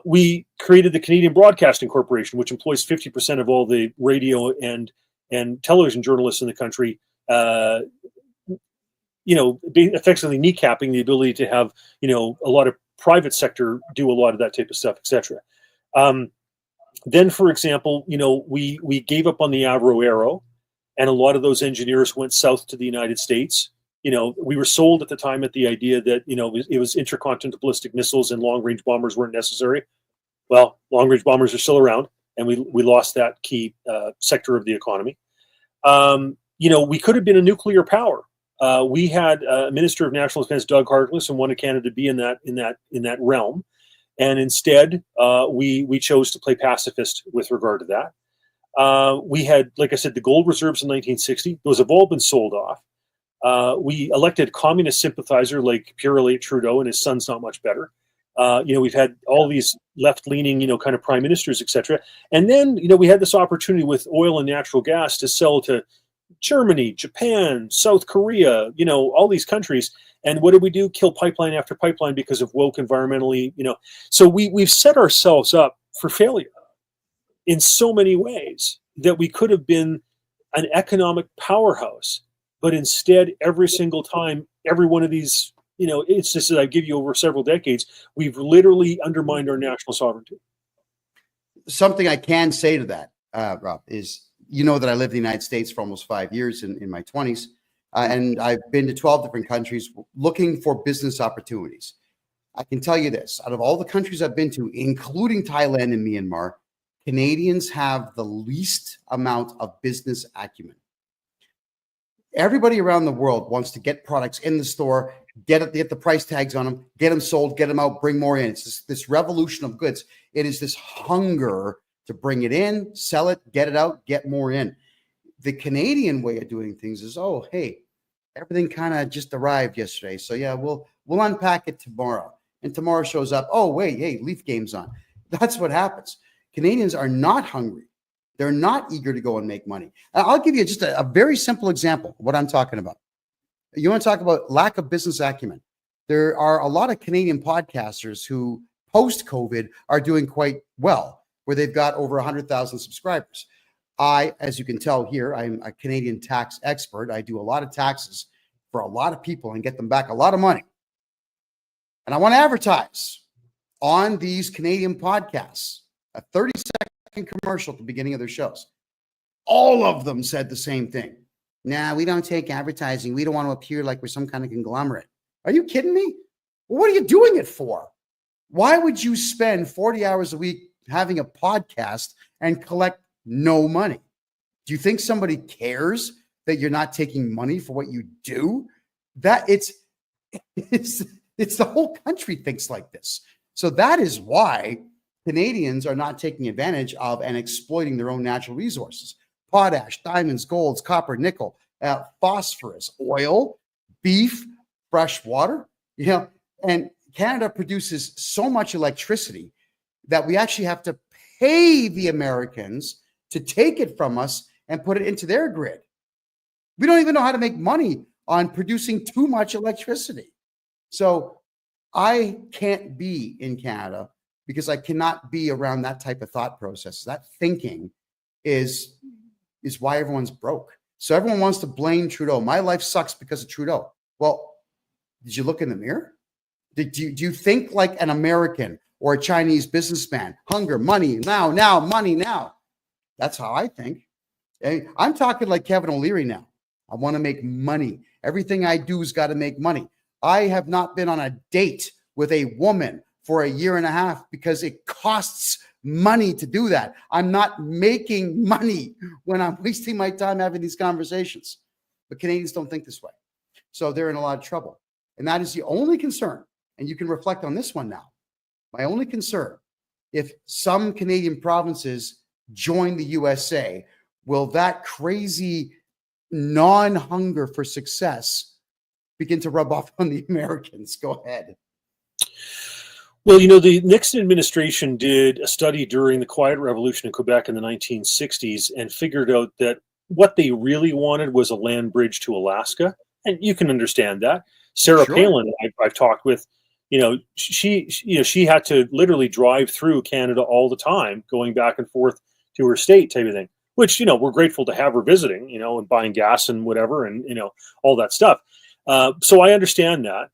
We created the Canadian Broadcasting Corporation, which employs 50% of all the radio and television journalists in the country. You know, effectively kneecapping the ability to have, you know, a lot of private sector do a lot of that type of stuff, etc. Then, for example, you know, we gave up on the Avro Arrow, and a lot of those engineers went south to the United States. You know, we were sold at the time at the idea that, you know, it was intercontinental ballistic missiles and long-range bombers weren't necessary. Well, long-range bombers are still around, and we lost that key sector of the economy. You know, we could have been a nuclear power. We had a Minister of National Defense, Doug Harkless, and wanted Canada to be in that realm, and instead we chose to play pacifist with regard to that. We had, like I said, the gold reserves in 1960; those have all been sold off. We elected a communist sympathizer like Pierre Elliott Trudeau, and his son's not much better. You know, we've had all these left-leaning, you know, kind of prime ministers, etc. And then, you know, we had this opportunity with oil and natural gas to sell to Germany, Japan, South Korea, you know, all these countries. And what did we do? Kill pipeline after pipeline because of woke environmentally, you know. So we've set ourselves up for failure in so many ways that we could have been an economic powerhouse. But instead, every single time, every one of these, you know, instances that I give you over several decades, we've literally undermined our national sovereignty. Something I can say to that, Rob, is, you know, that I lived in the United States for almost 5 years in my 20s, and I've been to 12 different countries looking for business opportunities. I can tell you this, out of all the countries I've been to, including Thailand and Myanmar, Canadians have the least amount of business acumen. Everybody around the world wants to get products in the store, get the price tags on them, get them sold, get them out, bring more in. It's this revolution of goods. It is this hunger to bring it in, sell it, get it out, get more in. The Canadian way of doing things is, oh, hey, everything kind of just arrived yesterday, so yeah, we'll unpack it tomorrow. And tomorrow shows up, oh, wait, hey, Leaf game's on. That's what happens. Canadians are not hungry. They're not eager to go and make money. I'll give you just a very simple example of what I'm talking about. You want to talk about lack of business acumen. There are a lot of Canadian podcasters who, post-COVID, are doing quite well, where they've got over 100,000 subscribers. I, as you can tell here, I'm a Canadian tax expert. I do a lot of taxes for a lot of people and get them back a lot of money. And I want to advertise on these Canadian podcasts, a 30-second commercial at the beginning of their shows. All of them said the same thing. Nah, we don't take advertising. We don't want to appear like we're some kind of conglomerate. Are you kidding me? Well, what are you doing it for? Why would you spend 40 hours a week having a podcast and collect no money? Do you think somebody cares that you're not taking money for what you do? That it's the whole country thinks like this. So that is why Canadians are not taking advantage of and exploiting their own natural resources. Potash, diamonds, golds, copper, nickel, phosphorus, oil, beef, fresh water. You know, and Canada produces so much electricity that we actually have to pay the Americans to take it from us and put it into their grid. We don't even know how to make money on producing too much electricity. So I can't be in Canada because I cannot be around that type of thought process. That thinking is why everyone's broke. So everyone wants to blame Trudeau. My life sucks because of Trudeau. Well, did you look in the mirror? Do you think like an American or a Chinese businessman. Hunger, money, now, money now. That's how I think. I'm talking like Kevin O'Leary now. I want to make money. Everything I do has got to make money. I have not been on a date with a woman for a year and a half because it costs money to do that. I'm not making money when I'm wasting my time having these conversations. But Canadians don't think this way. So they're in a lot of trouble. And that is the only concern. And you can reflect on this one now. My only concern, if some Canadian provinces join the USA, will that crazy non-hunger for success begin to rub off on the Americans? Go ahead. Well, the Nixon administration did a study during the Quiet Revolution in Quebec in the 1960s and figured out that what they really wanted was a land bridge to Alaska. And you can understand that. Sarah Palin, I've talked with, she had to literally drive through Canada all the time, going back and forth to her state type of thing, which, we're grateful to have her visiting, and buying gas and whatever, and, all that stuff. So I understand that.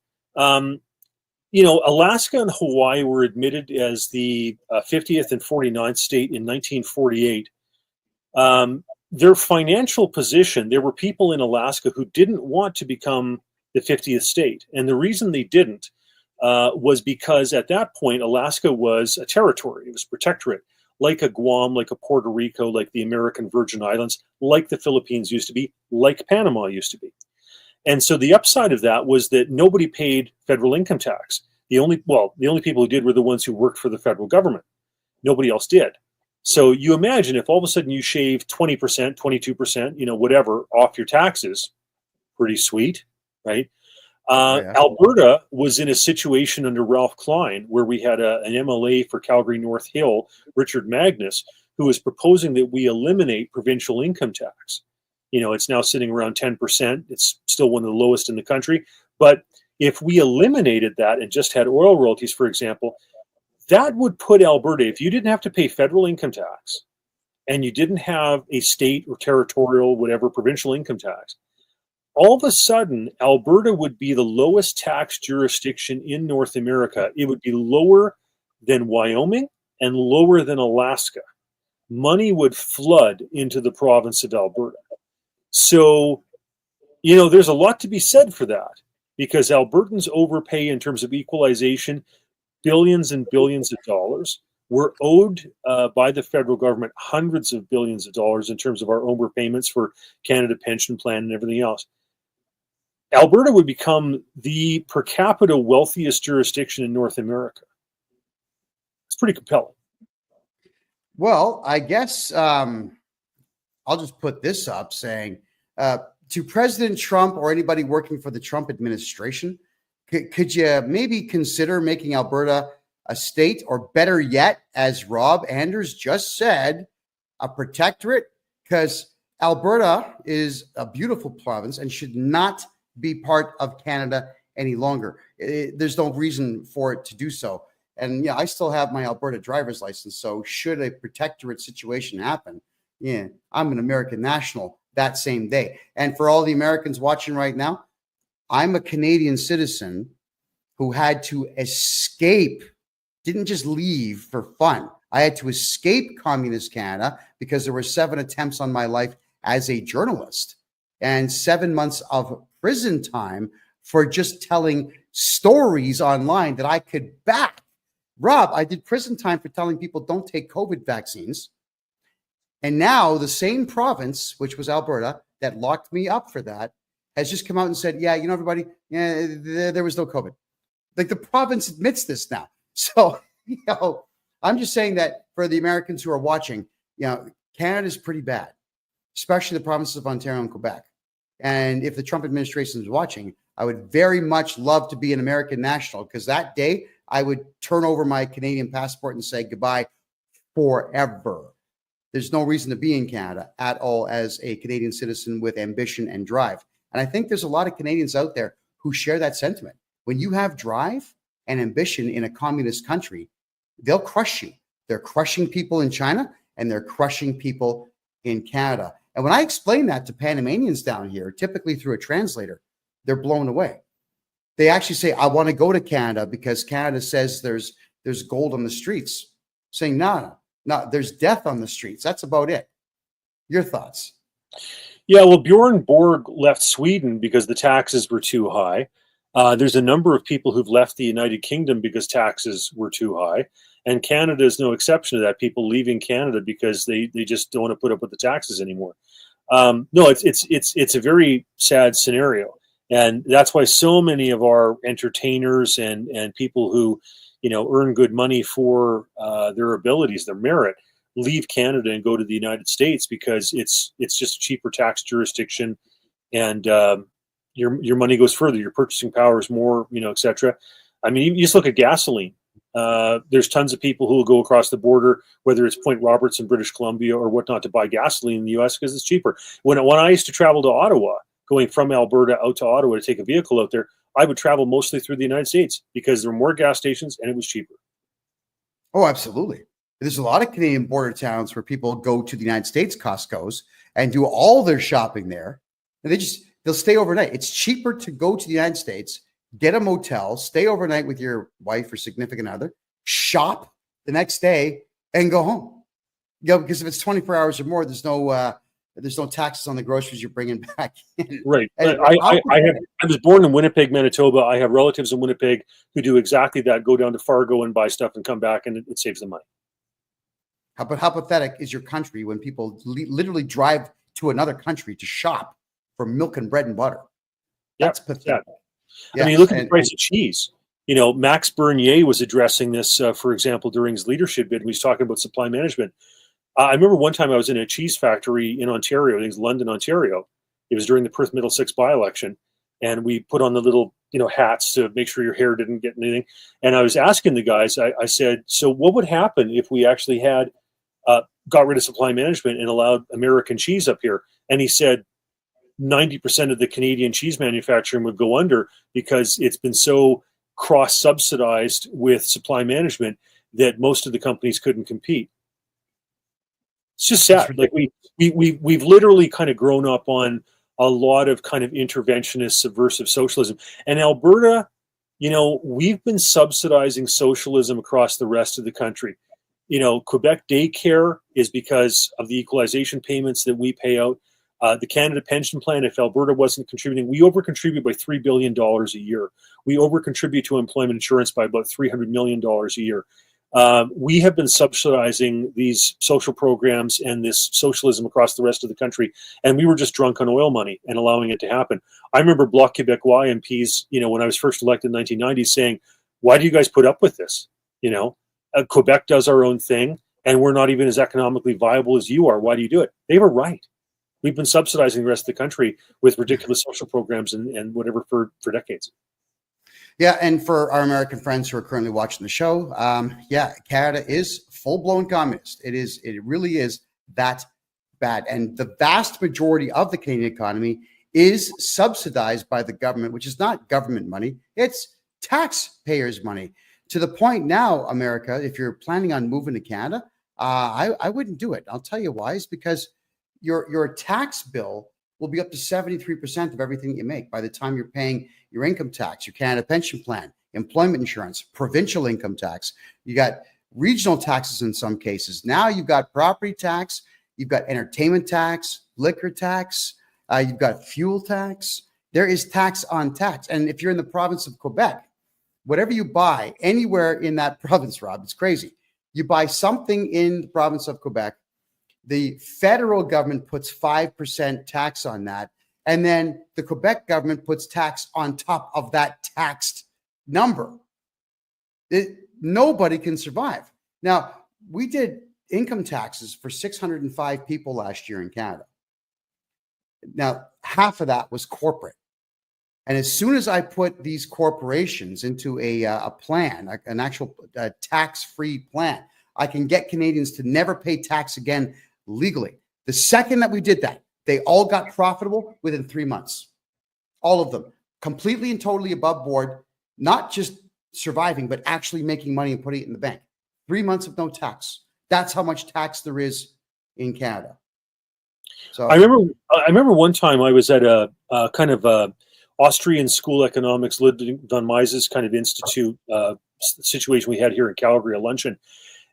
Alaska and Hawaii were admitted as the 50th and 49th state in 1948. Their financial position, there were people in Alaska who didn't want to become the 50th state. And the reason they didn't was because at that point, Alaska was a territory. It was a protectorate, like a Guam, like a Puerto Rico, like the American Virgin Islands, like the Philippines used to be, like Panama used to be. And so the upside of that was that nobody paid federal income tax. The only people who did were the ones who worked for the federal government. Nobody else did. So you imagine if all of a sudden you shave 20%, 22%, whatever off your taxes, pretty sweet, right? Yeah. Alberta was in a situation under Ralph Klein where we had an MLA for Calgary North Hill, Richard Magnus, who was proposing that we eliminate provincial income tax. It's now sitting around 10%. It's still one of the lowest in the country. But if we eliminated that and just had oil royalties, for example, that would put Alberta, if you didn't have to pay federal income tax and you didn't have a state or territorial, whatever, provincial income tax, all of a sudden, Alberta would be the lowest tax jurisdiction in North America. It would be lower than Wyoming and lower than Alaska. Money would flood into the province of Alberta. So, there's a lot to be said for that because Albertans overpay in terms of equalization, billions and billions of dollars. We're owed by the federal government hundreds of billions of dollars in terms of our overpayments for Canada Pension Plan and everything else. Alberta would become the per capita wealthiest jurisdiction in North America. It's pretty compelling. Well, I guess I'll just put this up saying to President Trump or anybody working for the Trump administration, could you maybe consider making Alberta a state, or better yet, as Rob Anders just said, a protectorate? Because Alberta is a beautiful province and should not be part of Canada any longer. There's no reason for it to do so. And I still have my Alberta driver's license. So should a protectorate situation happen, I'm an American national that same day. And for all the Americans watching right now, I'm a Canadian citizen who had to escape, didn't just leave for fun. I had to escape communist Canada because there were 7 attempts on my life as a journalist and 7 months of prison time for just telling stories online that I could back. Rob, I did prison time for telling people don't take COVID vaccines. And now the same province, which was Alberta, that locked me up for that, has just come out and said, everybody, there was no COVID. Like the province admits this now. So, I'm just saying that for the Americans who are watching, Canada is pretty bad, especially the provinces of Ontario and Quebec. And if the Trump administration is watching, I would very much love to be an American national because that day I would turn over my Canadian passport and say goodbye forever. There's no reason to be in Canada at all as a Canadian citizen with ambition and drive. And I think there's a lot of Canadians out there who share that sentiment. When you have drive and ambition in a communist country, they'll crush you. They're crushing people in China and they're crushing people in Canada. And when I explain that to Panamanians down here, typically through a translator, they're blown away. They actually say, I want to go to Canada because Canada says there's there's gold on the streets, saying, no, there's death on the streets. That's about it. Your thoughts? Yeah, well, Bjorn Borg left Sweden because the taxes were too high. There's a number of people who've left the United Kingdom because taxes were too high. And Canada is no exception to that. People leaving Canada because they just don't want to put up with the taxes anymore. No, it's a very sad scenario. And that's why so many of our entertainers and people who, earn good money for their abilities, their merit, leave Canada and go to the United States because it's just a cheaper tax jurisdiction, and your money goes further. Your purchasing power is more, etc. I mean, you just look at gasoline. There's tons of people who will go across the border, whether it's Point Roberts in British Columbia or whatnot, to buy gasoline in the U.S. because it's cheaper. When I used to travel to Ottawa, going from Alberta out to Ottawa to take a vehicle out there, I would travel mostly through the United States because there were more gas stations and it was cheaper. Oh, absolutely. There's a lot of Canadian border towns where people go to the United States Costco's and do all their shopping there, and they'll stay overnight. It's cheaper to go to the United States, get a motel, stay overnight with your wife or significant other, shop the next day, and go home. Because if it's 24 hours or more, there's no taxes on the groceries you're bringing back in. Right. I was born in Winnipeg, Manitoba. I have relatives in Winnipeg who do exactly that. Go down to Fargo and buy stuff and come back, and it saves them money. How pathetic is your country when people literally drive to another country to shop for milk and bread and butter? That's pathetic. Yes, I mean, look at the price of cheese. Max Bernier was addressing this, for example, during his leadership bid. He was talking about supply management. I remember one time I was in a cheese factory in Ontario. I think it's London, Ontario. It was during the Perth Middlesex by-election. And we put on the little, hats to make sure your hair didn't get anything. And I was asking the guys, I said, so what would happen if we actually had got rid of supply management and allowed American cheese up here? And he said 90% of the Canadian cheese manufacturing would go under because it's been so cross-subsidized with supply management that most of the companies couldn't compete. It's just sad. Like we've literally kind of grown up on a lot of kind of interventionist, subversive socialism. And Alberta, we've been subsidizing socialism across the rest of the country. Quebec daycare is because of the equalization payments that we pay out. The Canada Pension Plan, if Alberta wasn't contributing, we over-contribute by $3 billion a year. We over-contribute to employment insurance by about $300 million a year. We have been subsidizing these social programs and this socialism across the rest of the country, and we were just drunk on oil money and allowing it to happen. I remember Bloc Québécois MPs, when I was first elected in the 1990s, saying, why do you guys put up with this? Quebec does our own thing, and we're not even as economically viable as you are. Why do you do it? They were right. We've been subsidizing the rest of the country with ridiculous social programs and whatever for decades. Yeah, and for our American friends who are currently watching the show, Canada is full-blown communist. It really is that bad. And the vast majority of the Canadian economy is subsidized by the government, which is not government money. It's taxpayers' money. To the point now, America, if you're planning on moving to Canada, I wouldn't do it. I'll tell you why. It's because your tax bill will be up to 73% of everything you make by the time you're paying your income tax, your Canada Pension Plan, employment insurance, provincial income tax. You got regional taxes in some cases. Now you've got property tax, you've got entertainment tax, liquor tax, you've got fuel tax. There is tax on tax. And if you're in the province of Quebec, whatever you buy anywhere in that province, Rob, it's crazy. You buy something in the province of Quebec, the federal government puts 5% tax on that. And then the Quebec government puts tax on top of that taxed number. Nobody can survive. Now, we did income taxes for 605 people last year in Canada. Now, half of that was corporate. And as soon as I put these corporations into a plan, an actual tax-free plan, I can get Canadians to never pay tax again legally. The second that we did that, they all got profitable within 3 months. All of them, completely and totally above board, not just surviving, but actually making money and putting it in the bank. 3 months of no tax. That's how much tax there is in Canada. So I remember one time I was at a kind of a Austrian school economics, Ludwig von Mises kind of institute situation we had here in Calgary, a luncheon.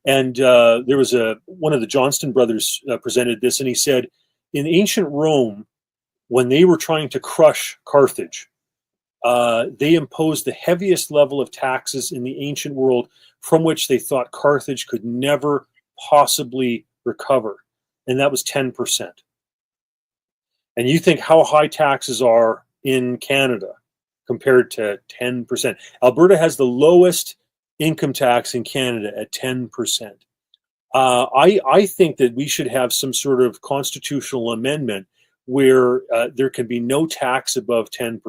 And there was one of the Johnston brothers presented this, and he said, in ancient Rome, when they were trying to crush Carthage, they imposed the heaviest level of taxes in the ancient world, from which they thought Carthage could never possibly recover, and that was 10%. And you think how high taxes are in Canada compared to 10%. Alberta has the lowest income tax in Canada at 10%. I think that we should have some sort of constitutional amendment where there can be no tax above 10%.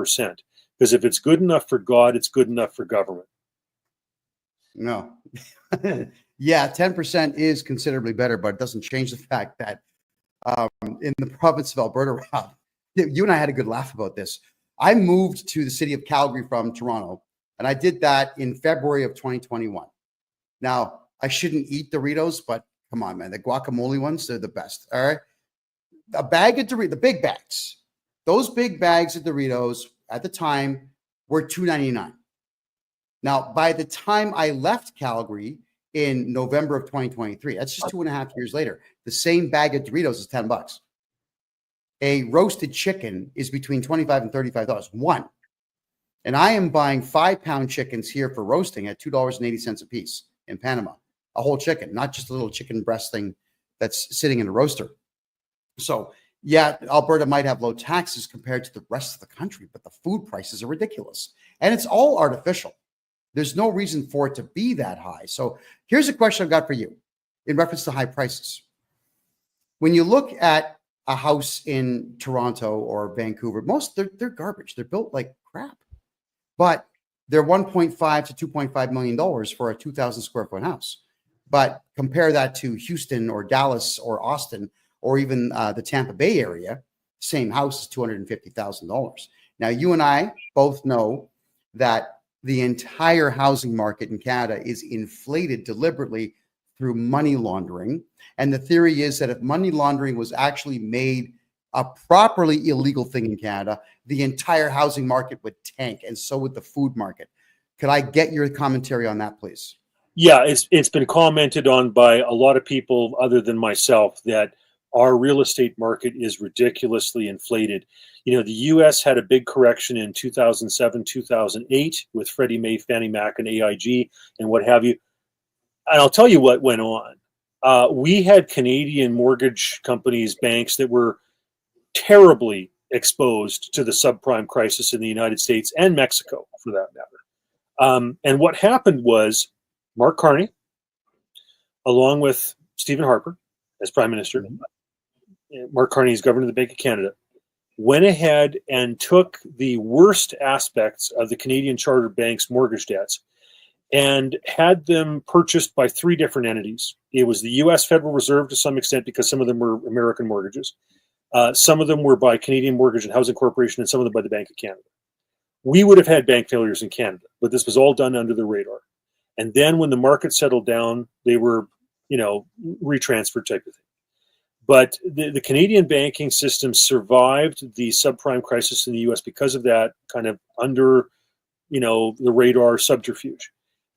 Because if it's good enough for God, it's good enough for government. No. Yeah, 10% is considerably better, but it doesn't change the fact that in the province of Alberta, Rob, you and I had a good laugh about this. I moved to the city of Calgary from Toronto, and I did that in February of 2021. Now, I shouldn't eat Doritos, but come on, man. The guacamole ones, they're the best. All right. A bag of Doritos, the big bags, those big bags of Doritos at the time were $2.99. Now, by the time I left Calgary in November of 2023, that's just 2.5 years later, the same bag of Doritos is $10. A roasted chicken is between $25 and $35, one. And I am buying 5-pound chickens here for roasting at $2.80 a piece in Panama. A whole chicken, not just a little chicken breast thing that's sitting in a roaster. So, yeah, Alberta might have low taxes compared to the rest of the country, but the food prices are ridiculous. And it's all artificial. There's no reason for it to be that high. So here's a question I've got for you in reference to high prices. When you look at a house in Toronto or Vancouver, they're garbage. They're built like crap. But they're $1.5 to $2.5 million for a 2,000 square foot house. But compare that to Houston or Dallas or Austin or even the Tampa Bay area, same house is $250,000. Now, you and I both know that the entire housing market in Canada is inflated deliberately through money laundering. And the theory is that if money laundering was actually made a properly illegal thing in Canada, the entire housing market would tank, and so would the food market. Could I get your commentary on that, please? Yeah, it's been commented on by a lot of people other than myself that our real estate market is ridiculously inflated. You know, the U.S. had a big correction in 2007, 2008 with Freddie Mae, Fannie Mac, and AIG and what have you. And I'll tell you what went on. We had Canadian mortgage companies, banks that were terribly exposed to the subprime crisis in the United States and Mexico, for that matter. And what happened was Mark Carney, along with Stephen Harper as Prime Minister, Mark Carney is Governor of the Bank of Canada, went ahead and took the worst aspects of the Canadian chartered banks' mortgage debts and had them purchased by 3 different entities. It was the U.S. Federal Reserve to some extent, because some of them were American mortgages. Some of them were by Canadian Mortgage and Housing Corporation, and some of them by the Bank of Canada. We would have had bank failures in Canada, but this was all done under the radar. And then when the market settled down, they were, retransferred type of thing. But the Canadian banking system survived the subprime crisis in the U.S. because of that kind of under, the radar subterfuge.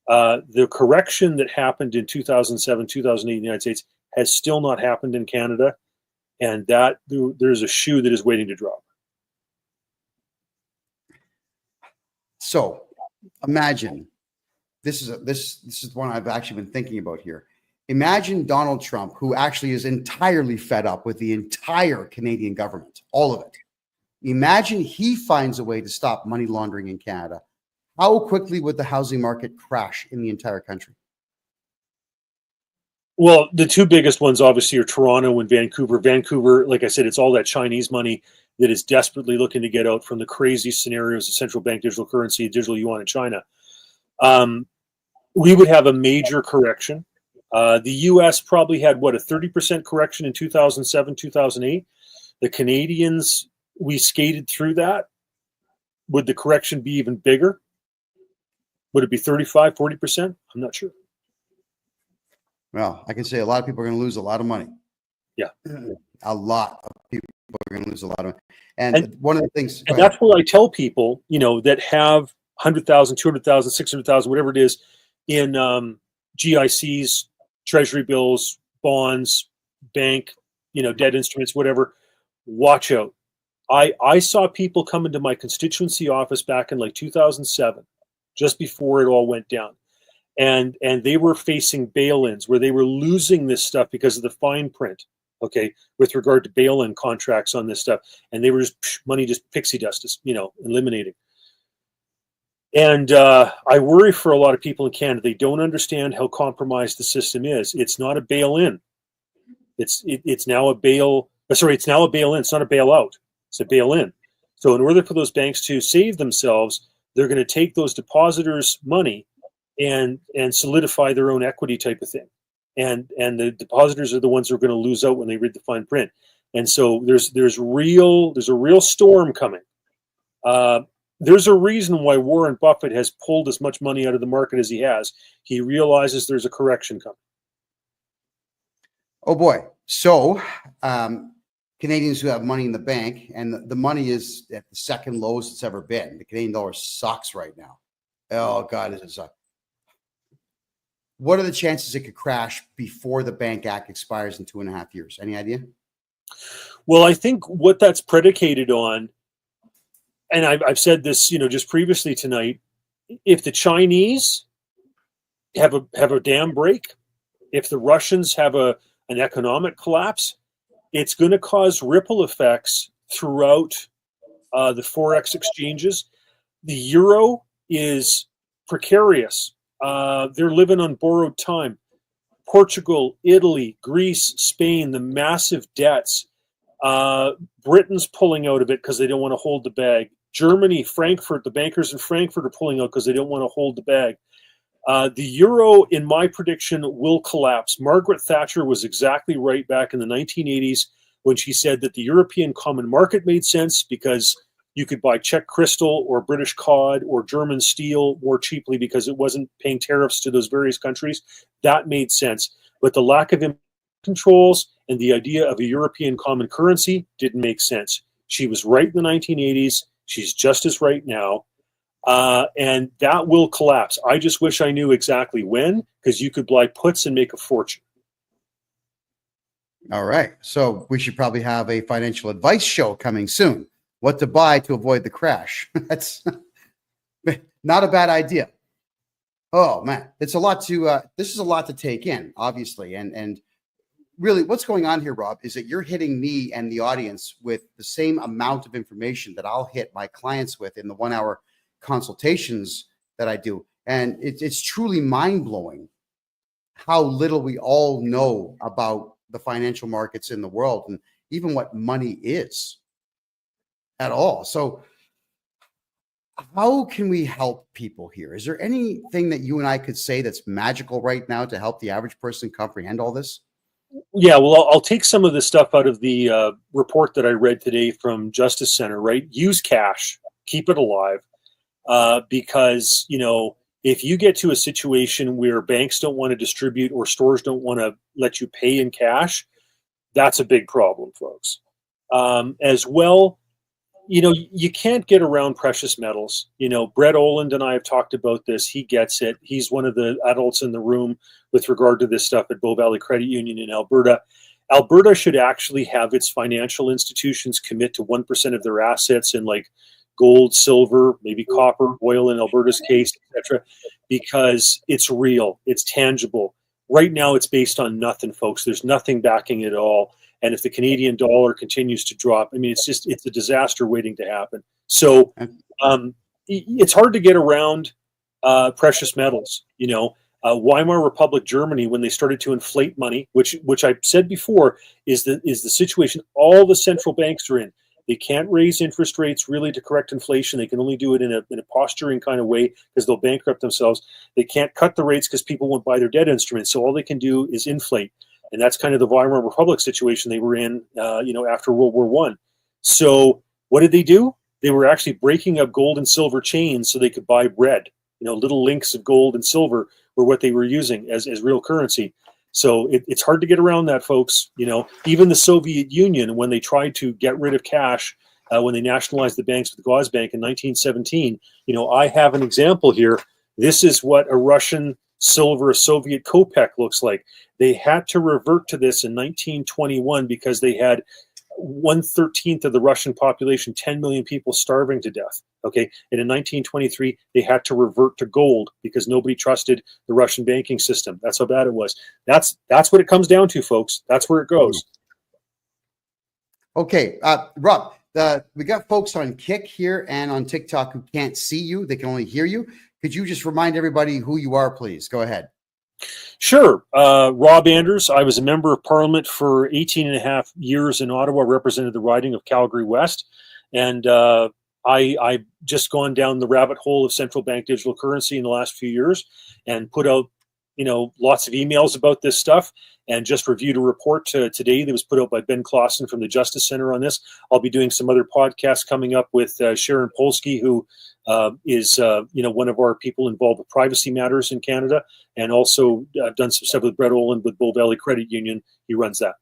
The correction that happened in 2007, 2008 in the United States has still not happened in Canada, and that there's a shoe that is waiting to drop. So imagine, this is one I've actually been thinking about here. Imagine Donald Trump, who actually is entirely fed up with the entire Canadian government, all of it. Imagine he finds a way to stop money laundering in Canada. How quickly would the housing market crash in the entire country? Well, the 2 biggest ones obviously are Toronto and Vancouver. Vancouver, like I said, it's all that Chinese money that is desperately looking to get out from the crazy scenarios of central bank digital currency, digital yuan in China. We would have a major correction. The U.S. probably had, a 30% correction in 2007, 2008. The Canadians, we skated through that. Would the correction be even bigger? Would it be 35, 40%? I'm not sure. Well, I can say a lot of people are going to lose a lot of money. Yeah. A lot of people are going to lose a lot of. And one of the things, and that's what I tell people, that have 100,000, 200,000, 600,000, whatever it is, in GICs, treasury bills, bonds, bank, debt instruments, whatever. Watch out. I saw people come into my constituency office back in like 2007, just before it all went down. And they were facing bail-ins where they were losing this stuff because of the fine print, okay, with regard to bail-in contracts on this stuff. And they were money just pixie dust, eliminating. And I worry for a lot of people in Canada. They don't understand how compromised the system is. It's not a bail-in. It's now a bail. It's now a bail-in. It's not a bailout. It's a bail-in. So in order for those banks to save themselves, they're going to take those depositors' money and solidify their own equity type of thing. And the depositors are the ones who are going to lose out when they read the fine print. And so there's a real storm coming. There's a reason why Warren Buffett has pulled as much money out of the market as he has. He realizes there's a correction coming. Oh boy. So Canadians who have money in the bank, and the money is at the second lowest it's ever been. The Canadian dollar sucks right now. Oh God, it sucks. What are the chances it could crash before the Bank Act expires in 2.5 years? Any idea? Well, I think what that's predicated on, and I've said this, just previously tonight, if the Chinese have a dam break, if the Russians have an economic collapse, it's going to cause ripple effects throughout the Forex exchanges. The euro is precarious. They're living on borrowed time. Portugal, Italy, Greece, Spain, the massive debts. Britain's pulling out of it because they don't want to hold the bag. Germany, Frankfurt, the bankers in Frankfurt are pulling out because they don't want to hold the bag. The euro, in my prediction, will collapse. Margaret Thatcher was exactly right back in the 1980s when she said that the European common market made sense because you could buy Czech crystal or British cod or German steel more cheaply because it wasn't paying tariffs to those various countries. That made sense. But the lack of controls and the idea of a European common currency didn't make sense. She was right in the 1980s. She's just as right now. And that will collapse. I just wish I knew exactly when, because you could buy puts and make a fortune. All right. So we should probably have a financial advice show coming soon. What to buy to avoid the crash. That's not a bad idea. Oh man, it's a lot to, this is a lot to take in, obviously. And really what's going on here, Rob, is that you're hitting me and the audience with the same amount of information that I'll hit my clients with in the 1 hour consultations that I do. And it's truly mind-blowing how little we all know about the financial markets in the world and even what money is at all. So how can we help people here? Is there anything that you and I could say that's magical right now to help the average person comprehend all this? Yeah, well, I'll take some of the stuff out of the report that I read today from Justice Center, right? Use cash, keep it alive. Because, if you get to a situation where banks don't want to distribute or stores don't want to let you pay in cash, that's a big problem, folks. As well, you can't get around precious metals. Brett Oland and I have talked about this. He gets it. He's one of the adults in the room with regard to this stuff at Bow Valley Credit Union in Alberta. Alberta should actually have its financial institutions commit to 1% of their assets in gold, silver, maybe copper, oil in Alberta's case, etc., because it's real, it's tangible. Right now, it's based on nothing, folks. There's nothing backing it at all. And if the Canadian dollar continues to drop, it's a disaster waiting to happen. So it's hard to get around precious metals. Weimar Republic Germany, when they started to inflate money, which I said before is the situation all the central banks are in. They can't raise interest rates really to correct inflation. They can only do it in a posturing kind of way because they'll bankrupt themselves. They can't cut the rates because people won't buy their debt instruments. So all they can do is inflate. And that's kind of the Weimar Republic situation they were in, after World War I. So what did they do? They were actually breaking up gold and silver chains so they could buy bread. Little links of gold and silver were what they were using as real currency. So it's hard to get around that, folks. Even the Soviet Union, when they tried to get rid of cash, when they nationalized the banks with the Gazbank in 1917, I have an example here. This is what a Russian silver, a Soviet kopeck looks like. They had to revert to this in 1921 because they had 1/13 of the Russian population, 10 million people starving to death. Okay. And in 1923, they had to revert to gold because nobody trusted the Russian banking system. That's how bad it was. That's what it comes down to, folks. That's where it goes. Okay. Rob, we got folks on Kick here and on TikTok who can't see you. They can only hear you. Could you just remind everybody who you are, please? Go ahead. Sure. Rob Anders. I was a member of Parliament for 18 and a half years in Ottawa, represented the riding of Calgary West. And I've just gone down the rabbit hole of central bank digital currency in the last few years and put out, lots of emails about this stuff, and just reviewed a report today that was put out by Ben Clausen from the Justice Center on this. I'll be doing some other podcasts coming up with Sharon Polsky, who is one of our people involved with privacy matters in Canada, and also I've done some stuff with Brett Olin with Bull Valley Credit Union. He runs that.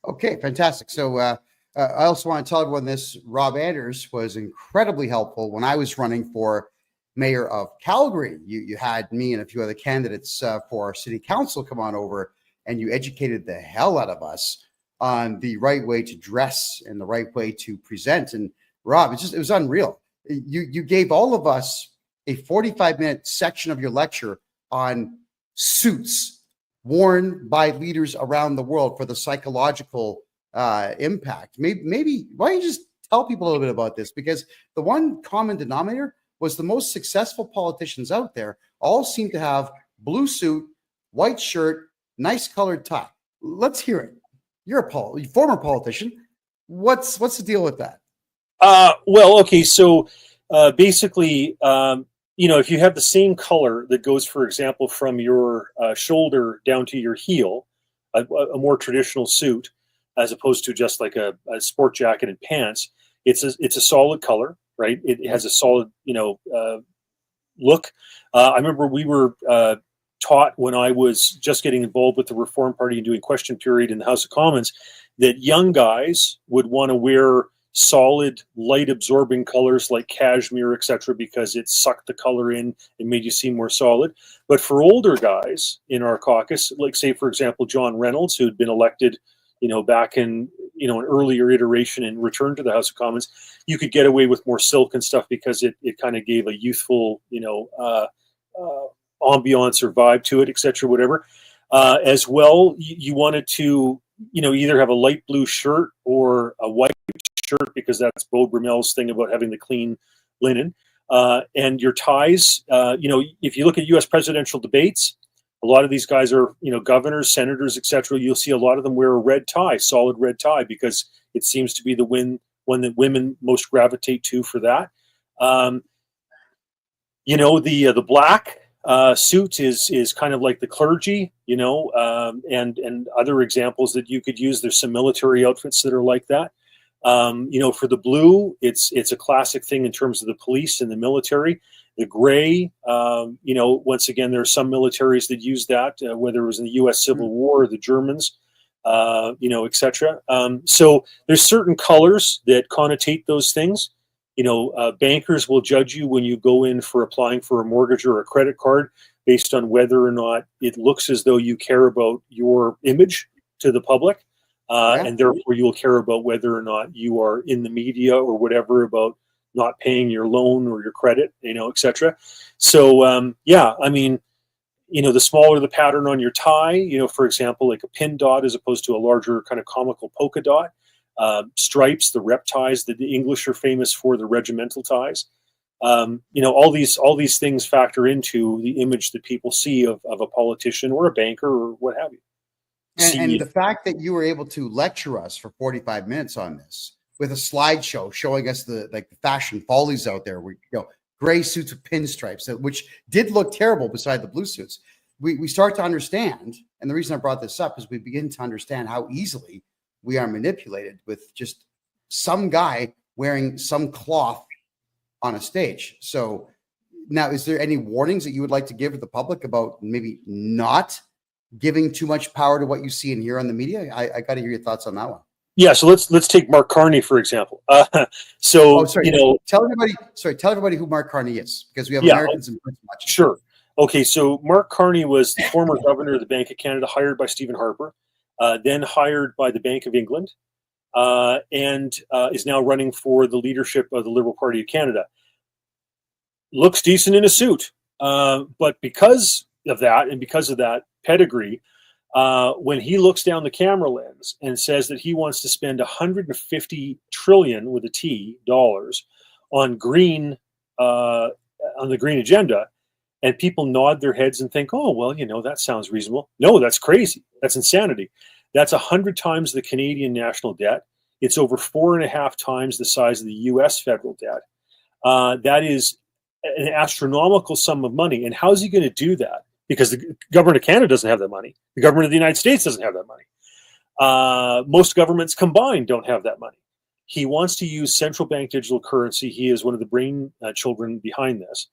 Okay, fantastic. So I also want to tell everyone this. Rob Anders was incredibly helpful when I was running for mayor of Calgary. You had me and a few other candidates for our city council come on over, and you educated the hell out of us on the right way to dress and the right way to present. And Rob, it was unreal. You gave all of us a 45-minute section of your lecture on suits worn by leaders around the world for the psychological impact. Maybe why don't you just tell people a little bit about this? Because the one common denominator was the most successful politicians out there all seem to have blue suit, white shirt, nice colored tie. Let's hear it. You're a former politician. What's the deal with that? Well, okay. So basically, if you have the same color that goes, for example, from your shoulder down to your heel, a more traditional suit, as opposed to just like a sport jacket and pants, it's a solid color, right? It has a solid, look. I remember we were taught when I was just getting involved with the Reform Party and doing question period in the House of Commons that young guys would want to wear solid, light absorbing colors like cashmere, etc., because it sucked the color in and made you seem more solid. But for older guys in our caucus, like say, for example, John Reynolds, who had been elected, back in, an earlier iteration and returned to the House of Commons, you could get away with more silk and stuff because it kind of gave a youthful, ambiance or vibe to it, etc., whatever. As well, you wanted to, either have a light blue shirt or a white shirt, because that's Beau Brumel's thing about having the clean linen. And your ties, if you look at U.S. presidential debates, a lot of these guys are, governors, senators, etc. You'll see a lot of them wear a red tie, solid red tie, because it seems to be the one that women most gravitate to for that. The black suit is kind of like the clergy, and other examples that you could use. There's some military outfits that are like that. For the blue, it's a classic thing in terms of the police and the military. The gray, once again, there are some militaries that use that, whether it was in the U.S. Civil War or the Germans, etc. So there's certain colors that connotate those things. Bankers will judge you when you go in for applying for a mortgage or a credit card based on whether or not it looks as though you care about your image to the public. And therefore you will care about whether or not you are in the media or whatever about not paying your loan or your credit, etc. So, the smaller the pattern on your tie, for example, like a pin dot as opposed to a larger kind of comical polka dot, stripes, the rep ties that the English are famous for, the regimental ties. All these things factor into the image that people see of a politician or a banker or what have you. And the fact that you were able to lecture us for 45 minutes on this with a slideshow showing us the fashion follies out there, gray suits with pinstripes, which did look terrible beside the blue suits. We start to understand, and the reason I brought this up is we begin to understand how easily we are manipulated with just some guy wearing some cloth on a stage. So now, is there any warnings that you would like to give to the public about maybe not giving too much power to what you see and hear on the media? I got to hear your thoughts on that one. Yeah, so let's take Mark Carney for example. Tell everybody who Mark Carney is, because we have Yeah, Americans in Britain watching. sure. Okay, so Mark Carney was the former governor of the Bank of Canada, hired by Stephen Harper, then hired by the Bank of England, and is now running for the leadership of the Liberal Party of Canada. Looks decent in a suit, but because of that pedigree, when he looks down the camera lens and says that he wants to spend 150 trillion with a T dollars on green on the green agenda, and people nod their heads and think, oh, well, that sounds reasonable. No, that's crazy. That's insanity. That's 100 times the Canadian national debt. It's over 4.5 times the size of the U.S. federal debt. That is an astronomical sum of money. And how is he going to do that? Because the government of Canada doesn't have that money. The government of the United States doesn't have that money. Most governments combined don't have that money. He wants to use central bank digital currency. He is one of the brain children behind this,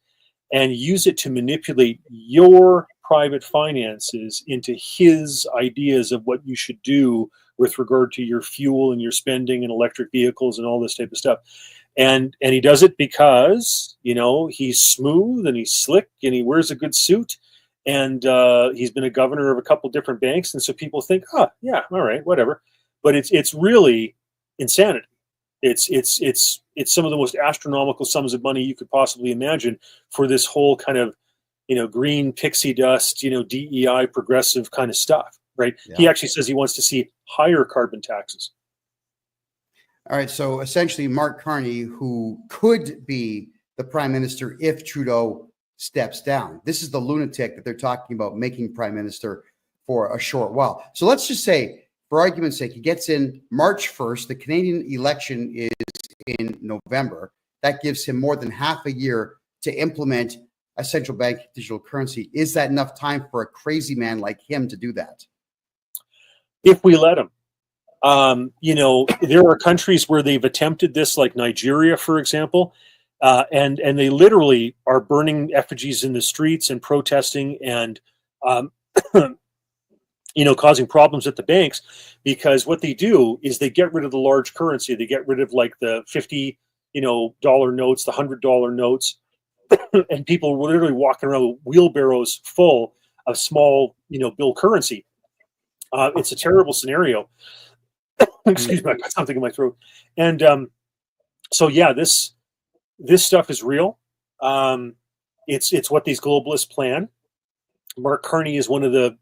and use it to manipulate your private finances into his ideas of what you should do with regard to your fuel and your spending and electric vehicles and all this type of stuff. And he does it because, he's smooth and he's slick and he wears a good suit. And he's been a governor of a couple different banks. And so people think, oh, yeah, all right, whatever. But it's really insanity. It's some of the most astronomical sums of money you could possibly imagine for this whole kind of, green pixie dust, DEI progressive kind of stuff, right? Yeah. He actually says he wants to see higher carbon taxes. All right. So essentially, Mark Carney, who could be the prime minister if Trudeau steps down. This is the lunatic that they're talking about making prime minister for a short while. So let's just say, for argument's sake, he gets in March 1st. The Canadian election is in November. That gives him more than half a year to implement a central bank digital currency. Is that enough time for a crazy man like him to do that? If we let him. There are countries where they've attempted this, like Nigeria, for example, and they literally are burning effigies in the streets and protesting and causing problems at the banks, because what they do is they get rid of the large currency. They get rid of like the $50 dollar notes, the $100 notes, and people were literally walking around with wheelbarrows full of small, bill currency. It's a terrible scenario. Excuse me, I got something in my throat. And so yeah, this stuff is real. It's what these globalists plan. Mark Carney is one of the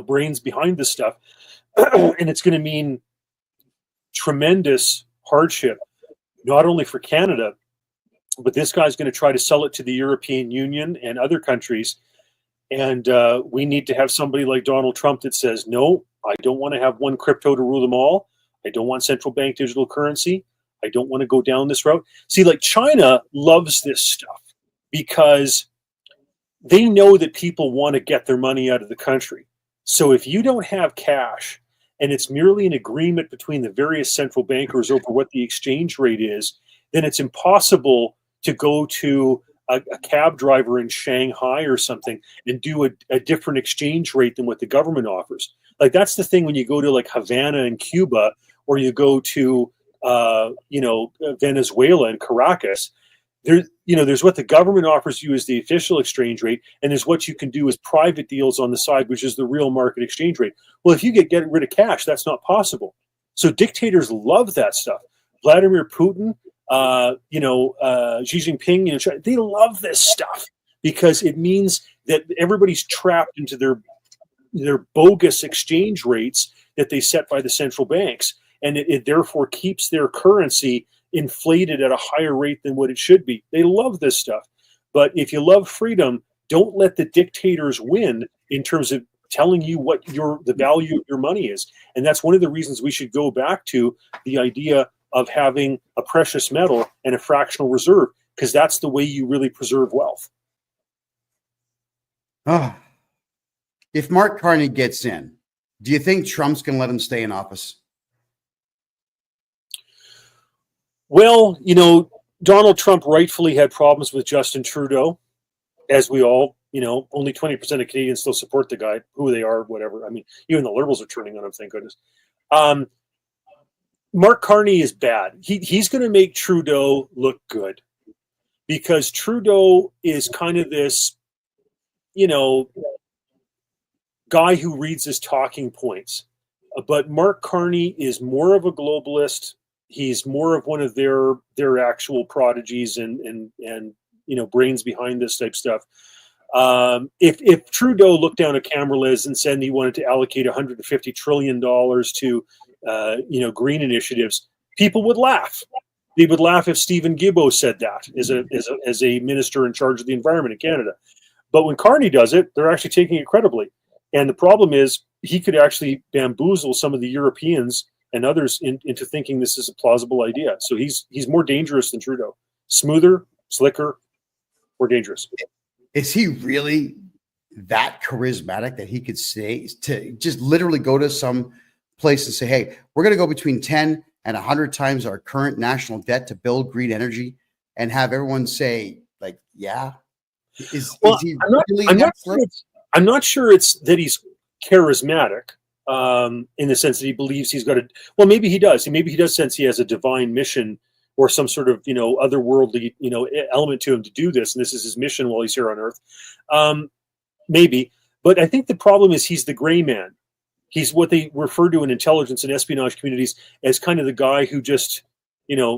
brains behind this stuff, and it's going to mean tremendous hardship, not only for Canada, but this guy's going to try to sell it to the European Union and other countries. And we need to have somebody like Donald Trump that says, no, I don't want to have one crypto to rule them all. I don't want central bank digital currency. I don't want to go down this route. See, like China loves this stuff because they know that people want to get their money out of the country. So if you don't have cash and it's merely an agreement between the various central bankers over what the exchange rate is, then it's impossible to go to a cab driver in Shanghai or something and do a different exchange rate than what the government offers. Like that's the thing when you go to like Havana in Cuba, or you go to Venezuela and Caracas. There's what the government offers you as the official exchange rate, and there's what you can do as private deals on the side, which is the real market exchange rate. Well, if you get rid of cash, that's not possible. So dictators love that stuff. Vladimir Putin, Xi Jinping, they love this stuff because it means that everybody's trapped into their bogus exchange rates that they set by the central banks, and it therefore keeps their currency inflated at a higher rate than what it should be. They love this stuff. But if you love freedom, don't let the dictators win in terms of telling you what the value of your money is. And that's one of the reasons we should go back to the idea of having a precious metal and a fractional reserve, because that's the way you really preserve wealth. If Mark Carney gets in, do you think Trump's going to let him stay in office? Well, Donald Trump rightfully had problems with Justin Trudeau, as we all only 20% of Canadians still support the guy, who they are, whatever. I mean, even the Liberals are turning on him, thank goodness. Mark Carney is bad. He's going to make Trudeau look good, because Trudeau is kind of this, guy who reads his talking points. But Mark Carney is more of a globalist. He's more of one of their actual prodigies and brains behind this type stuff. If Trudeau looked down at camera, Liz, and said he wanted to allocate $150 trillion to green initiatives, people would laugh. They would laugh if Stephen Guilbeault said that as a minister in charge of the environment in Canada. But when Carney does it, they're actually taking it credibly. And the problem is he could actually bamboozle some of the Europeans and others into thinking this is a plausible idea. So he's more dangerous than Trudeau. Smoother, slicker, more dangerous. Is he really that charismatic that he could say to just literally go to some place and say, hey, we're going to go between 10 and 100 times our current national debt to build green energy, and have everyone say, like, yeah? Is he really I'm not sure it's that he's charismatic in the sense that he believes he's got well, maybe he does. Maybe he does sense he has a divine mission or some sort of, otherworldly, element to him to do this. And this is his mission while he's here on Earth. Maybe. But I think the problem is he's the gray man. He's what they refer to in intelligence and espionage communities as kind of the guy who just,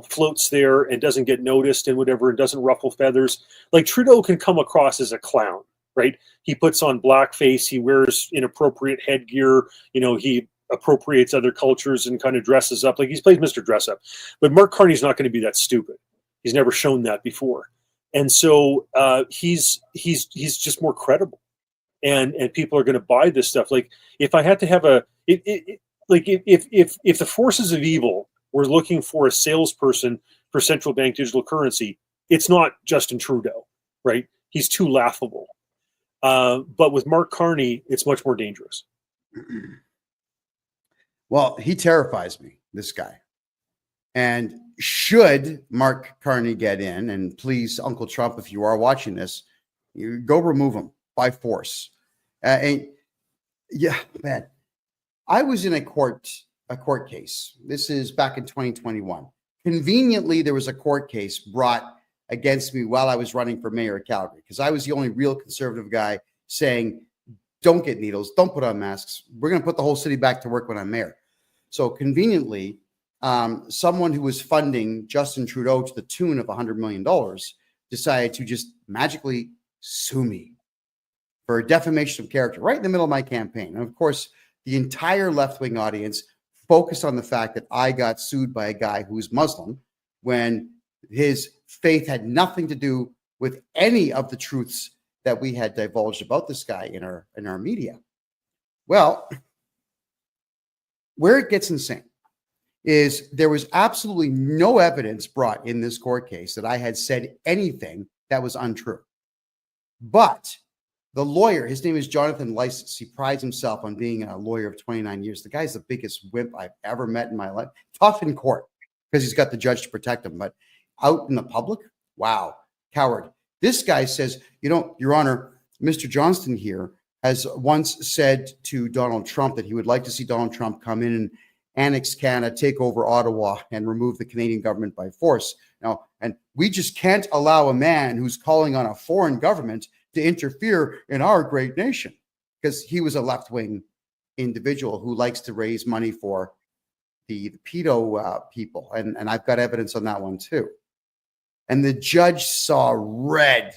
floats there and doesn't get noticed and whatever, and doesn't ruffle feathers. Like Trudeau can come across as a clown, right? He puts on blackface. He wears inappropriate headgear. He appropriates other cultures and kind of dresses up. Like, he plays Mr. Dress Up. But Mark Carney's not going to be that stupid. He's never shown that before. And so he's just more credible. And people are going to buy this stuff. Like, if I had to have if the forces of evil were looking for a salesperson for central bank digital currency, it's not Justin Trudeau, right? He's too laughable. But with Mark Carney, it's much more dangerous. Well, he terrifies me, this guy. And should Mark Carney get in, and please, Uncle Trump, if you are watching this, you go remove him by force. And yeah, man, I was in a court case. This is back in 2021. Conveniently, there was a court case brought against me while I was running for mayor of Calgary, because I was the only real conservative guy saying, don't get needles, don't put on masks. We're going to put the whole city back to work when I'm mayor. So conveniently, someone who was funding Justin Trudeau to the tune of $100 million decided to just magically sue me for defamation of character right in the middle of my campaign. And of course, the entire left-wing audience focused on the fact that I got sued by a guy who's Muslim when his faith had nothing to do with any of the truths that we had divulged about this guy in our media. Well, where it gets insane is there was absolutely no evidence brought in this court case that I had said anything that was untrue. But the lawyer, his name is Jonathan Lysis. He prides himself on being a lawyer of 29 years. The guy's the biggest wimp I've ever met in my life. Tough in court because he's got the judge to protect him. But out in the public, wow, coward. This guy says, Your Honor, Mr. Johnston here has once said to Donald Trump that he would like to see Donald Trump come in and annex Canada, take over Ottawa, and remove the Canadian government by force. Now, and we just can't allow a man who's calling on a foreign government to interfere in our great nation, because he was a left-wing individual who likes to raise money for the pedo people. And I've got evidence on that one too. And the judge saw red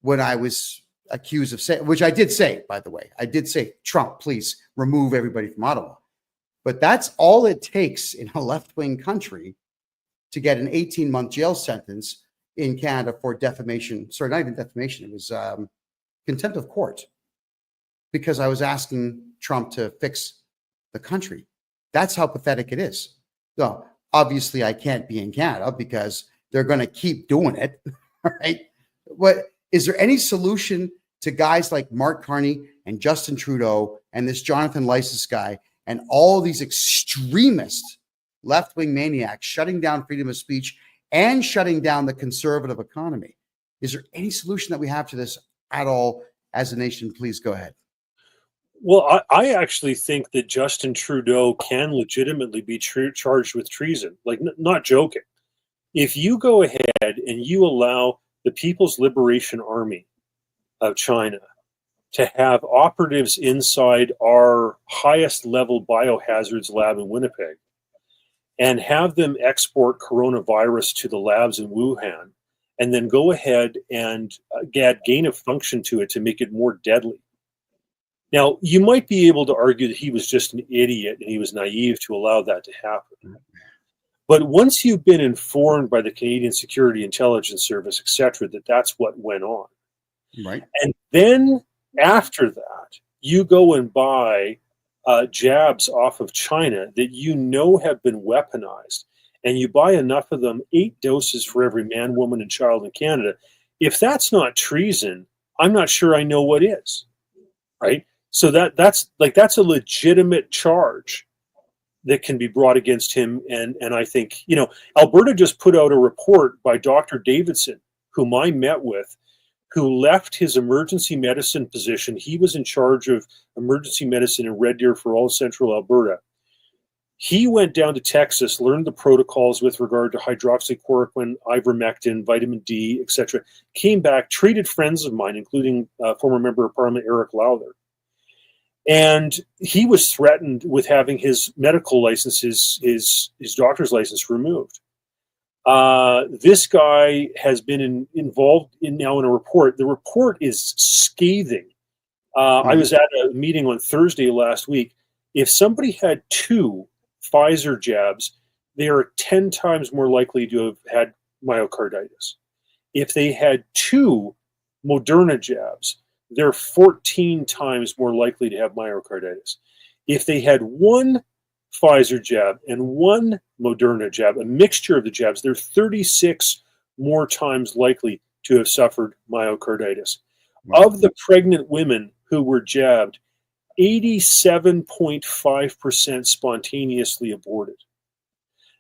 when I was accused of saying, which I did say, by the way, I did say, Trump, please remove everybody from Ottawa. But that's all it takes in a left-wing country to get an 18-month jail sentence in Canada for defamation. Sorry, not even defamation. It was contempt of court, because I was asking Trump to fix the country. That's how pathetic it is. So obviously I can't be in Canada because they're going to keep doing it. Right? What is there any solution to guys like Mark Carney and Justin Trudeau and this Jonathan Lysis guy and all these extremist left-wing maniacs shutting down freedom of speech and shutting down the conservative economy? Is there any solution that we have to this at all? as a nation? Please go ahead. Well, I actually think that Justin Trudeau can legitimately be charged with treason. Like, not joking. If you go ahead and you allow the People's Liberation Army of China to have operatives inside our highest level biohazards lab in Winnipeg and have them export coronavirus to the labs in Wuhan, and then go ahead and add gain of function to it to make it more deadly. Now, you might be able to argue that he was just an idiot and he was naive to allow that to happen. But once you've been informed by the Canadian Security Intelligence Service, et cetera, that that's what went on, right? And then after that, you go and buy jabs off of China that you know have been weaponized, and you buy enough of them, 8 doses for every man, woman, and child in Canada. If that's not treason, I'm not sure I know what is, right? So that's a legitimate charge that can be brought against him. And I think, Alberta just put out a report by Dr. Davidson, whom I met with, who left his emergency medicine position. He was in charge of emergency medicine in Red Deer for all central Alberta. He went down to Texas, learned the protocols with regard to hydroxychloroquine, ivermectin, vitamin D, etc. Came back, treated friends of mine, including former member of Parliament Eric Lowther. And he was threatened with having his medical licenses, his doctor's license removed. This guy has been involved now in a report. The report is scathing. I was at a meeting on Thursday last week. If somebody had 2 Pfizer jabs, they are 10 times more likely to have had myocarditis. If they had 2 Moderna jabs, they're 14 times more likely to have myocarditis. If they had 1 Pfizer jab and 1 Moderna jab, a mixture of the jabs, they're 36 more times likely to have suffered myocarditis. Of the pregnant women who were jabbed, 87.5% spontaneously aborted.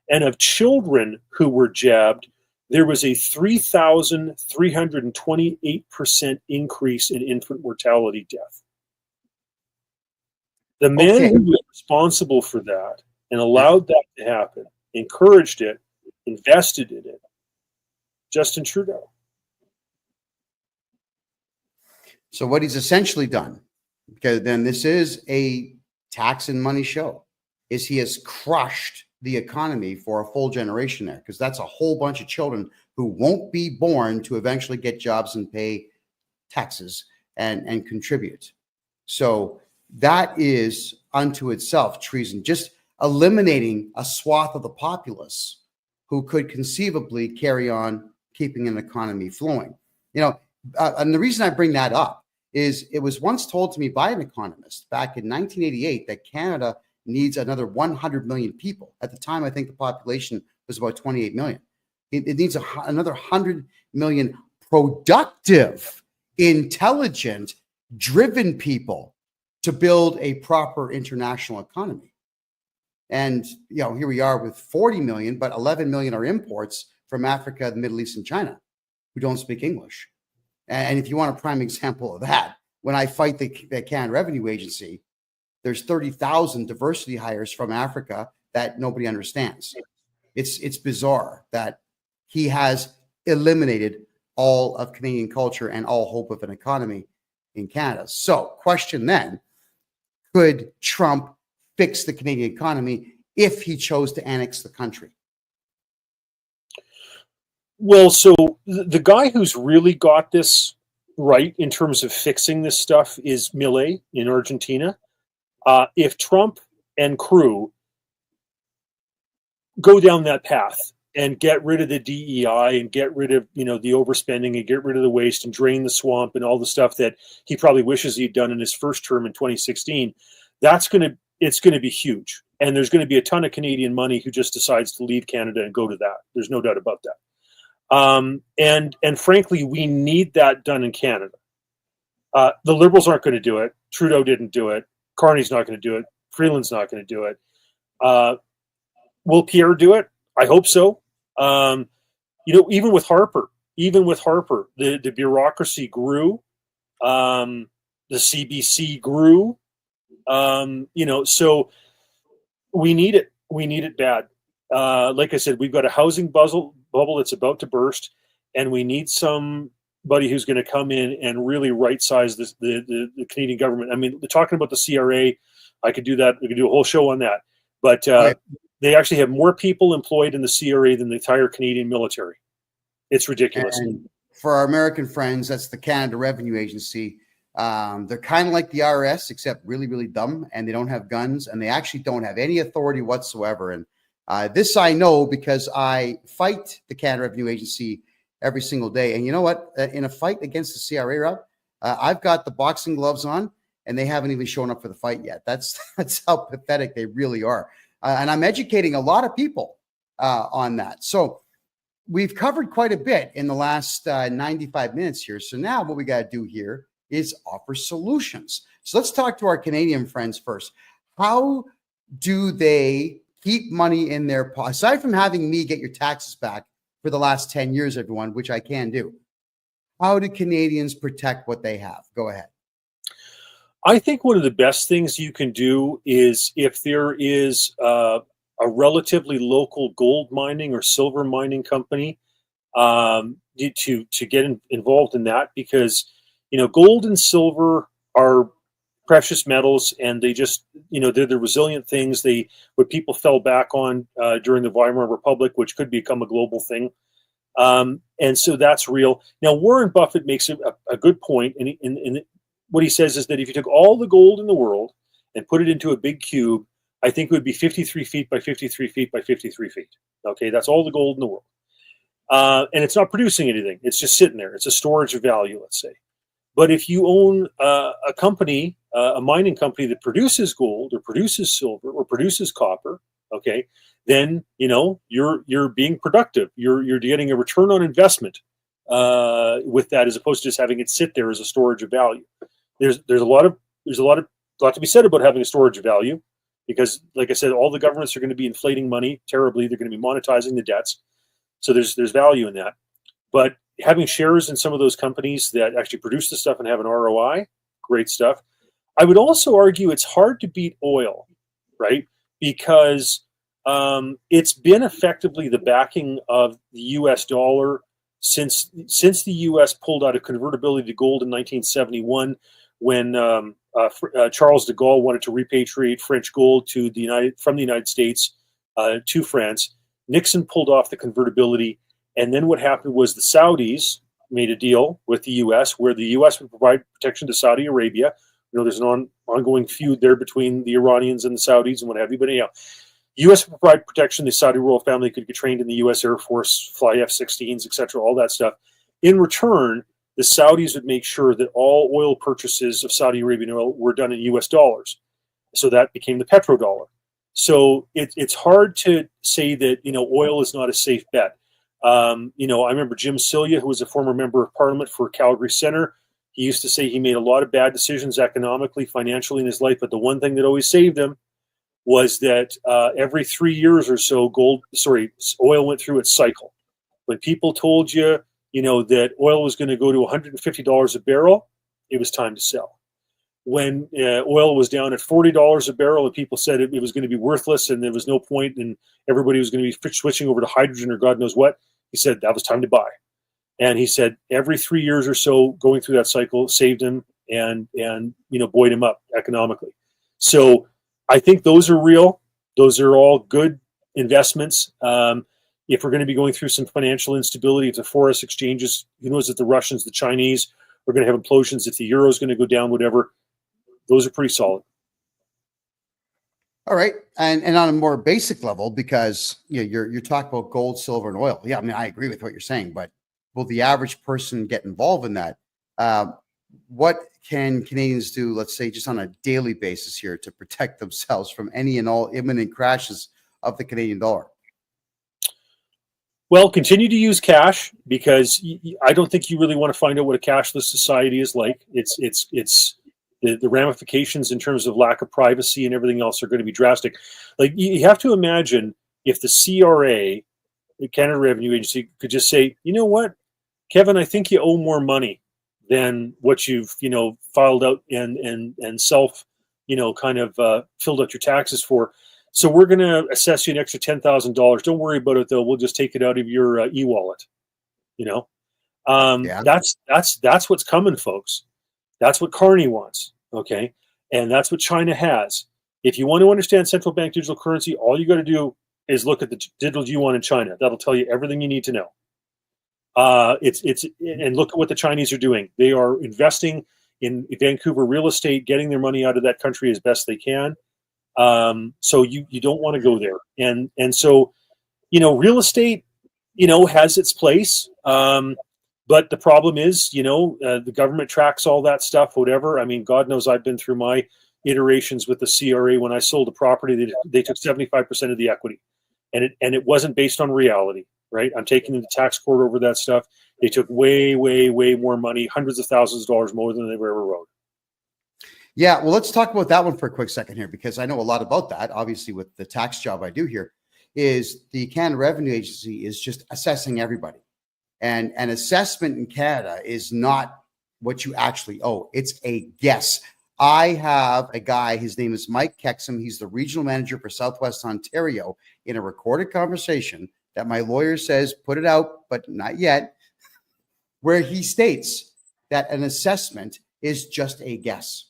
And of children who were jabbed, there was a 3,328% increase in infant mortality death. The man who was responsible for that and allowed that to happen, encouraged it, invested in it, Justin Trudeau. So what he's essentially done, because then this is a tax and money show, is he has crushed the economy for a full generation there, because that's a whole bunch of children who won't be born to eventually get jobs and pay taxes and contribute. So that is unto itself treason, just eliminating a swath of the populace who could conceivably carry on keeping an economy flowing. And the reason I bring that up is it was once told to me by an economist back in 1988 that Canada needs another 100 million people. At the time, I think the population was about 28 million. It needs another 100 million productive, intelligent, driven people to build a proper international economy. And, here we are with 40 million, but 11 million are imports from Africa, the Middle East, and China who don't speak English. And if you want a prime example of that, when I fight the Canada Revenue Agency, there's 30,000 diversity hires from Africa that nobody understands. It's bizarre that he has eliminated all of Canadian culture and all hope of an economy in Canada. So, question then, could Trump fix the Canadian economy if he chose to annex the country? Well, so the guy who's really got this right in terms of fixing this stuff is Milei in Argentina. If Trump and crew go down that path and get rid of the DEI and get rid of, the overspending and get rid of the waste and drain the swamp and all the stuff that he probably wishes he'd done in his first term in 2016, it's going to be huge. And there's going to be a ton of Canadian money who just decides to leave Canada and go to that. There's no doubt about that. And frankly, we need that done in Canada. The Liberals aren't going to do it. Trudeau didn't do it. Carney's not going to do it. Freeland's not going to do it. Will Pierre do it? I hope so. Even with Harper, the bureaucracy grew The CBC grew. So we need it. We need it bad. Like I said, we've got a housing bubble that's about to burst, and we need somebody who's going to come in and really right size the Canadian government. I mean, talking about the CRA, I could do that. We could do a whole show on that. But they actually have more people employed in the CRA than the entire Canadian military. It's ridiculous. And for our American friends, that's the Canada Revenue Agency. They're kind of like the IRS, except really, really dumb, and they don't have guns, and they actually don't have any authority whatsoever. And this I know because I fight the Canada Revenue Agency every single day. And you know what? In a fight against the CRA, Rob, I've got the boxing gloves on, and they haven't even shown up for the fight yet. That's how pathetic they really are. And I'm educating a lot of people on that. So we've covered quite a bit in the last 95 minutes here. So now what we got to do here is offer solutions. So let's talk to our Canadian friends first. How do they keep money in their pocket? Aside from having me get your taxes back for the last 10 years, everyone, which I can do, how do Canadians protect what they have? Go ahead. I think one of the best things you can do is if there is a relatively local gold mining or silver mining company, to get involved in that, because gold and silver are precious metals, and they just they're the resilient things. What people fell back on during the Weimar Republic, which could become a global thing, and so that's real. Now Warren Buffett makes a good point, and what he says is that if you took all the gold in the world and put it into a big cube, I think it would be 53 feet by 53 feet by 53 feet. Okay, that's all the gold in the world. And it's not producing anything. It's just sitting there. It's a storage of value, let's say. But if you own a company, a mining company that produces gold or produces silver or produces copper, okay, then you're being productive. You're getting a return on investment with that, as opposed to just having it sit there as a storage of value. There's a lot to be said about having a storage of value, because, like I said, all the governments are going to be inflating money terribly. They're going to be monetizing the debts, so there's value in that. But having shares in some of those companies that actually produce the stuff and have an ROI, great stuff. I would also argue it's hard to beat oil, right? Because it's been effectively the backing of the U.S. dollar since the U.S. pulled out of convertibility to gold in 1971, when Charles de Gaulle wanted to repatriate French gold from the United States to France. Nixon pulled off the convertibility, and then what happened was the Saudis made a deal with the U.S. where the U.S. would provide protection to Saudi Arabia. There's an ongoing feud there between the Iranians and the Saudis and what have you. But anyhow, U.S. would provide protection. The Saudi royal family could get trained in the U.S. Air Force, fly F-16s, etc., all that stuff. In return, the Saudis would make sure that all oil purchases of Saudi Arabian oil were done in U.S. dollars. So that became the petrodollar. So it's hard to say that oil is not a safe bet. I remember Jim Cilia, who was a former member of Parliament for Calgary Centre. He used to say he made a lot of bad decisions economically, financially in his life, but the one thing that always saved him was that every 3 years or so, oil went through its cycle. When people told you, that oil was going to go to $150 a barrel, it was time to sell. When oil was down at $40 a barrel and people said it was going to be worthless and there was no point and everybody was going to be switching over to hydrogen or God knows what, he said that was time to buy. And he said every 3 years or so going through that cycle saved him and buoyed him up economically. So I think those are real. Those are all good investments. If we're going to be going through some financial instability, if the forex exchanges, who knows if the Russians, the Chinese are going to have implosions, if the euro is going to go down, whatever, those are pretty solid. All right. And on a more basic level, because you're talking about gold, silver, and oil. Yeah, I mean, I agree with what you're saying, but will the average person get involved in that? What can Canadians do, let's say, just on a daily basis here to protect themselves from any and all imminent crashes of the Canadian dollar? Well, continue to use cash, because I don't think you really want to find out what a cashless society is like. It's the ramifications in terms of lack of privacy and everything else are going to be drastic. Like, you have to imagine if the CRA, the Canada Revenue Agency, could just say, you know what, Kevin, I think you owe more money than what you've, filed out and self, kind of filled out your taxes for. So we're going to assess you an extra $10,000. Don't worry about it though. We'll just take it out of your e-wallet. Yeah. That's what's coming, folks. That's what Carney wants. Okay. And that's what China has. If you want to understand central bank digital currency, all you got to do is look at the digital yuan in China. That'll tell you everything you need to know. And look at what the Chinese are doing. They are investing in Vancouver real estate, getting their money out of that country as best they can. So you don't want to go there. And so, real estate, has its place. But the problem is, the government tracks all that stuff, whatever. I mean, God knows I've been through my iterations with the CRA. When I sold a property, they took 75% of the equity, and it wasn't based on reality, right? I'm taking the tax court over that stuff. They took way, way, way more money, hundreds of thousands of dollars more than they ever wrote. Yeah, well, let's talk about that one for a quick second here, because I know a lot about that. Obviously, with the tax job I do here, is the Canada Revenue Agency is just assessing everybody. And an assessment in Canada is not what you actually owe. It's a guess. I have a guy, his name is Mike Kexum. He's the regional manager for Southwest Ontario, in a recorded conversation that my lawyer says, put it out, but not yet, where he states that an assessment is just a guess.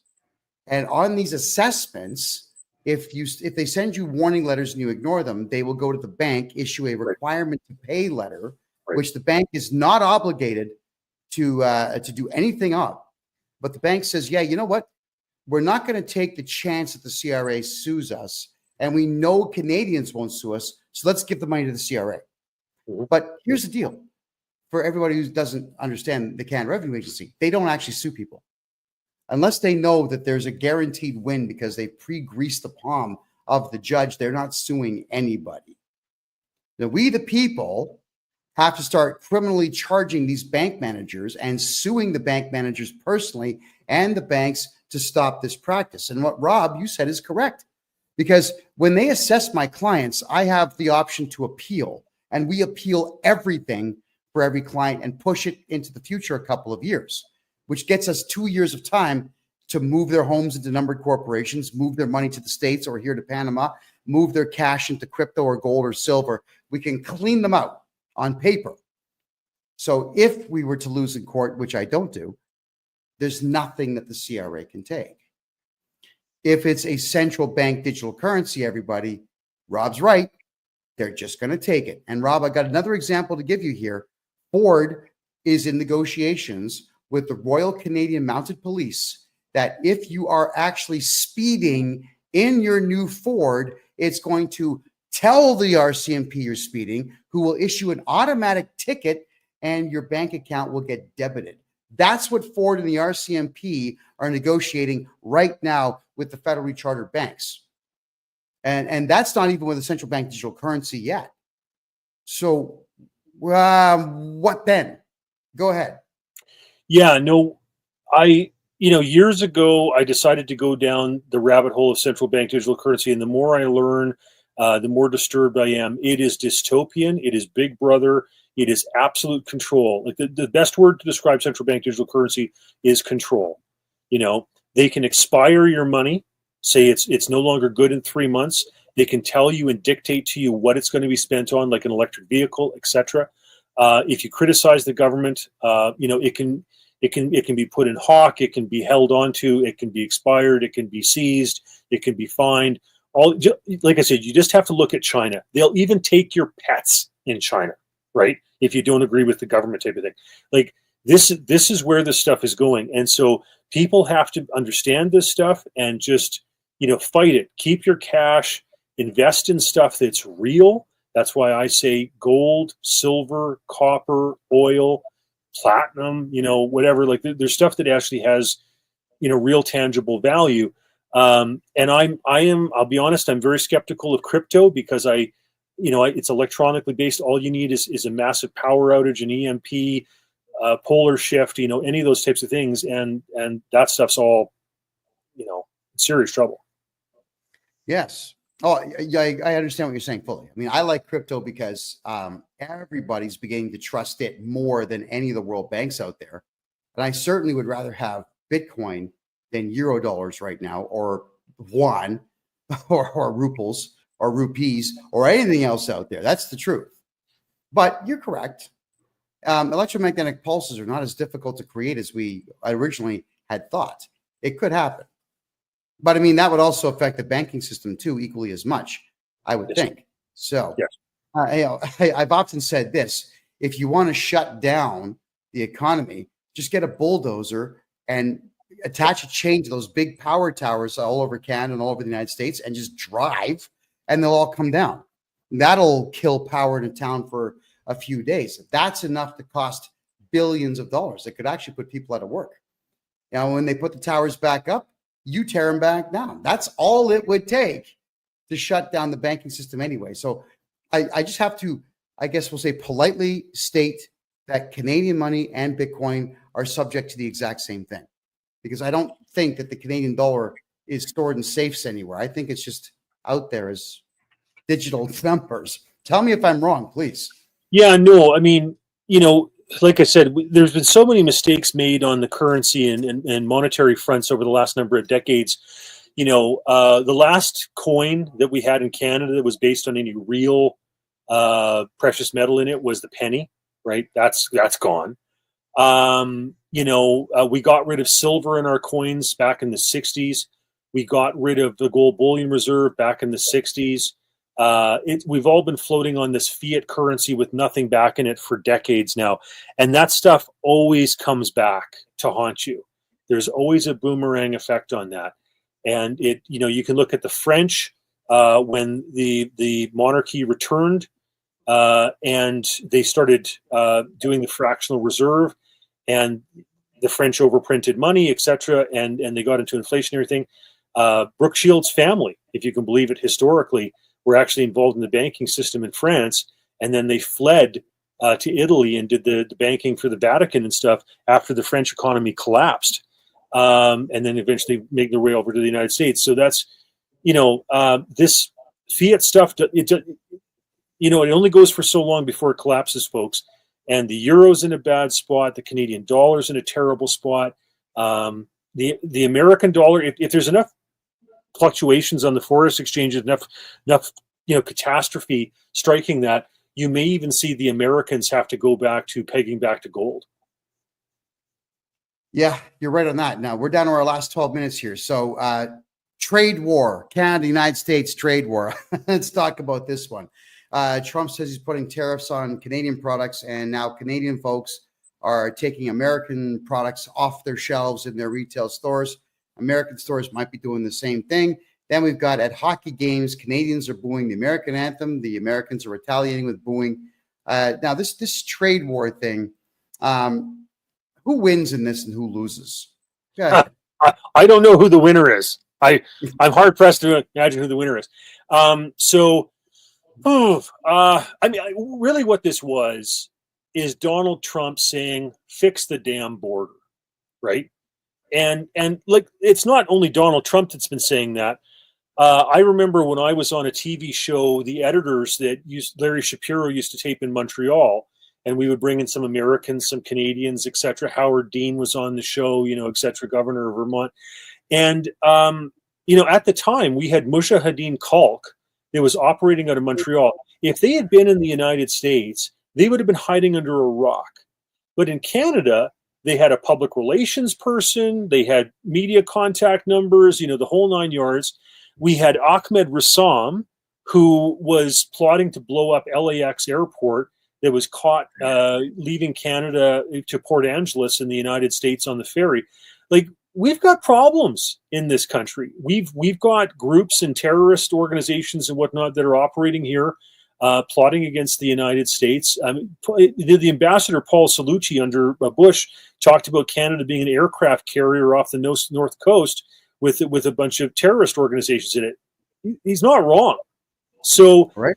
And on these assessments, if they send you warning letters and you ignore them, they will go to the bank, issue a requirement to pay letter, which the bank is not obligated to do anything of. But the bank says, yeah, you know what? We're not going to take the chance that the CRA sues us, and we know Canadians won't sue us, so let's give the money to the CRA. But here's the deal. For everybody who doesn't understand the Canada Revenue Agency, they don't actually sue people unless they know that there's a guaranteed win because they pre-greased the palm of the judge. They're not suing anybody. Now, we, the people, have to start criminally charging these bank managers and suing the bank managers personally and the banks to stop this practice. And what Rob, you said is correct, because when they assess my clients, I have the option to appeal, and we appeal everything for every client and push it into the future a couple of years, which gets us 2 years of time to move their homes into numbered corporations, move their money to the States or here to Panama, move their cash into crypto or gold or silver. We can clean them out on paper. So if we were to lose in court, which I don't do, there's nothing that the CRA can take. If it's a central bank digital currency, everybody, Rob's right. They're just going to take it. And Rob, I got another example to give you here. Ford is in negotiations with the Royal Canadian Mounted Police that if you are actually speeding in your new Ford, it's going to tell the RCMP you're speeding, who will issue an automatic ticket and your bank account will get debited. That's what Ford and the RCMP are negotiating right now with the federally chartered banks. And that's not even with the central bank digital currency yet. So what then? Go ahead. Yeah, no, years ago, I decided to go down the rabbit hole of central bank digital currency. And the more I learn, the more disturbed I am. It is dystopian. It is Big Brother. It is absolute control. Like the best word to describe central bank digital currency is control. They can expire your money, say it's no longer good in 3 months. They can tell you and dictate to you what it's going to be spent on, like an electric vehicle, etc. If you criticize the government, it can be put in hawk. It can be held onto. It can be expired. It can be seized. It can be fined. Like I said, you just have to look at China. They'll even take your pets in China, right? If you don't agree with the government type of thing. Like this is where this stuff is going. And so people have to understand this stuff and just, fight it. Keep your cash, invest in stuff that's real. That's why I say gold, silver, copper, oil, platinum, whatever. Like there's stuff that actually has, real tangible value. And I'll be honest, I'm very skeptical of crypto because it's electronically based. All you need is a massive power outage, an EMP, polar shift, any of those types of things. And that stuff's all, serious trouble. Yes. Oh, yeah, I understand what you're saying fully. I mean, I like crypto because everybody's beginning to trust it more than any of the world banks out there. And I certainly would rather have Bitcoin than euro dollars right now, or yuan, or ruples, or rupees, or anything else out there. That's the truth. But you're correct. Electromagnetic pulses are not as difficult to create as we originally had thought. It could happen. But I mean, that would also affect the banking system too, equally as much, I would think. So I've often said this: if you want to shut down the economy, just get a bulldozer and attach a chain to those big power towers all over Canada and all over the United States, and just drive, and they'll all come down. That'll kill power in a town for a few days. That's enough to cost billions of dollars. It could actually put people out of work. Now, when they put the towers back up, you tear them back down. That's all it would take to shut down the banking system anyway. So I just have to, I guess we'll say, politely state that Canadian money and Bitcoin are subject to the exact same thing, because I don't think that the Canadian dollar is stored in safes anywhere. I think it's just out there as digital numbers. Tell me if I'm wrong, please. Yeah, no, I mean, like I said, there's been so many mistakes made on the currency and monetary fronts over the last number of decades. The last coin that we had in Canada that was based on any real precious metal in it was the penny, right? That's gone. We got rid of silver in our coins back in the 60s. We got rid of the gold bullion reserve back in the 60s. We've all been floating on this fiat currency with nothing back in it for decades now. And that stuff always comes back to haunt you. There's always a boomerang effect on that. And you can look at the French when the monarchy returned and they started doing the fractional reserve, and the French overprinted money, etc. And they got into inflationary thing. Brooke Shields' family, if you can believe it, historically, were actually involved in the banking system in France, and then they fled to Italy and did the banking for the Vatican and stuff after the French economy collapsed, and then eventually make their way over to the United States. So that's, this fiat stuff, it only goes for so long before it collapses, folks. And the euro's in a bad spot. The Canadian dollar's in a terrible spot. The American dollar, if there's enough fluctuations on the forex exchanges, enough catastrophe striking, that you may even see the Americans have to go back to pegging back to gold. Yeah, you're right on that. Now we're down to our last 12 minutes here. So trade war, Canada, United States trade war. Let's talk about this one. Trump says he's putting tariffs on Canadian products, and now Canadian folks are taking American products off their shelves in their retail stores. American stores might be doing the same thing. Then we've got at hockey games, Canadians are booing the American anthem. The Americans are retaliating with booing. Now this trade war thing, who wins in this and who loses? I don't know who the winner is. I'm hard pressed to imagine who the winner is. Really what this was is Donald Trump saying, fix the damn border, right? And like, it's not only Donald Trump that's been saying that. I remember when I was on a TV show, the editors that Larry Shapiro used to tape in Montreal, and we would bring in some Americans, some Canadians, etc. Howard Dean was on the show, etc., governor of Vermont. And, at the time, we had Mujahideen Khalq that was operating out of Montreal. If they had been in the United States, they would have been hiding under a rock. But in Canada, they had a public relations person, they had media contact numbers, the whole nine yards. We had Ahmed Rassam, who was plotting to blow up LAX airport, that was caught leaving Canada to Port Angeles in the United States on the ferry. Like, we've got problems in this country. We've got groups and terrorist organizations and whatnot that are operating here, plotting against the United States. The ambassador Paul Cellucci under Bush talked about Canada being an aircraft carrier off the north coast with a bunch of terrorist organizations in it. He's not wrong. So, right.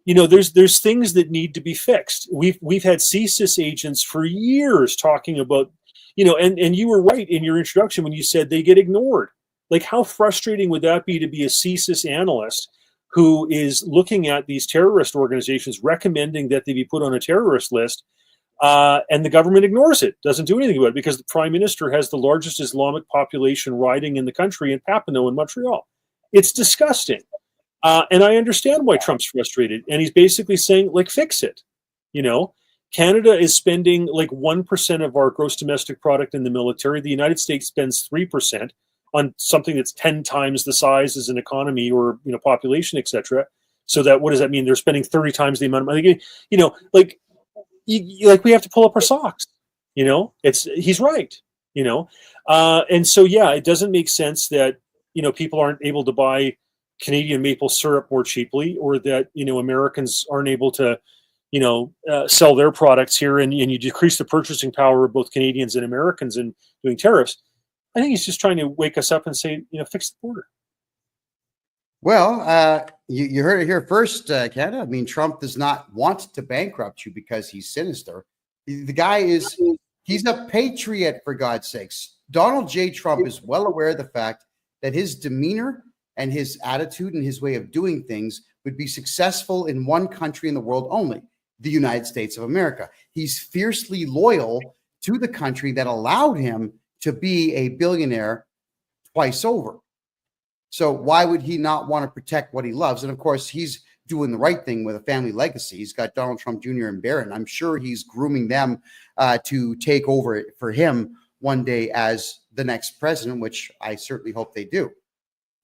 There's things that need to be fixed. We've had CSIS agents for years talking about, and you were right in your introduction when you said they get ignored. Like, how frustrating would that be to be a CSIS analyst who is looking at these terrorist organizations, recommending that they be put on a terrorist list, And the government ignores it, doesn't do anything about it, because the prime minister has the largest Islamic population riding in the country in Papineau in Montreal. It's disgusting. And I understand why Trump's frustrated. And he's basically saying, like, fix it. Canada is spending like 1% of our gross domestic product in the military. The United States spends 3% on something that's 10 times the size as an economy or, population, etc. So that, what does that mean? They're spending 30 times the amount of money. We have to pull up our socks. He's right. And so, yeah, it doesn't make sense that, people aren't able to buy Canadian maple syrup more cheaply, or that, Americans aren't able to, sell their products here, and you decrease the purchasing power of both Canadians and Americans in doing tariffs. I think he's just trying to wake us up and say, fix the border. Well, you heard it here first, Canada. I mean, Trump does not want to bankrupt you because he's sinister. The guy he's a patriot, for God's sakes. Donald J. Trump is well aware of the fact that his demeanor and his attitude and his way of doing things would be successful in one country in the world only, the United States of America. He's fiercely loyal to the country that allowed him to be a billionaire twice over. So why would he not want to protect what he loves? And of course, he's doing the right thing with a family legacy. He's got Donald Trump Jr. and Barron. I'm sure he's grooming them to take over for him one day as the next president, which I certainly hope they do.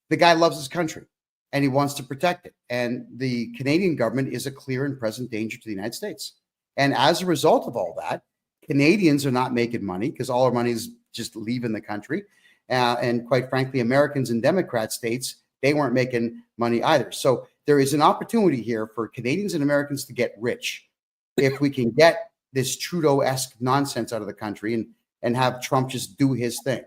The guy loves his country and he wants to protect it. And the Canadian government is a clear and present danger to the United States. And as a result of all that, Canadians are not making money because all our money is just leaving the country. And quite frankly, Americans in Democrat states, they weren't making money either. So there is an opportunity here for Canadians and Americans to get rich if we can get this Trudeau-esque nonsense out of the country and have Trump just do his thing.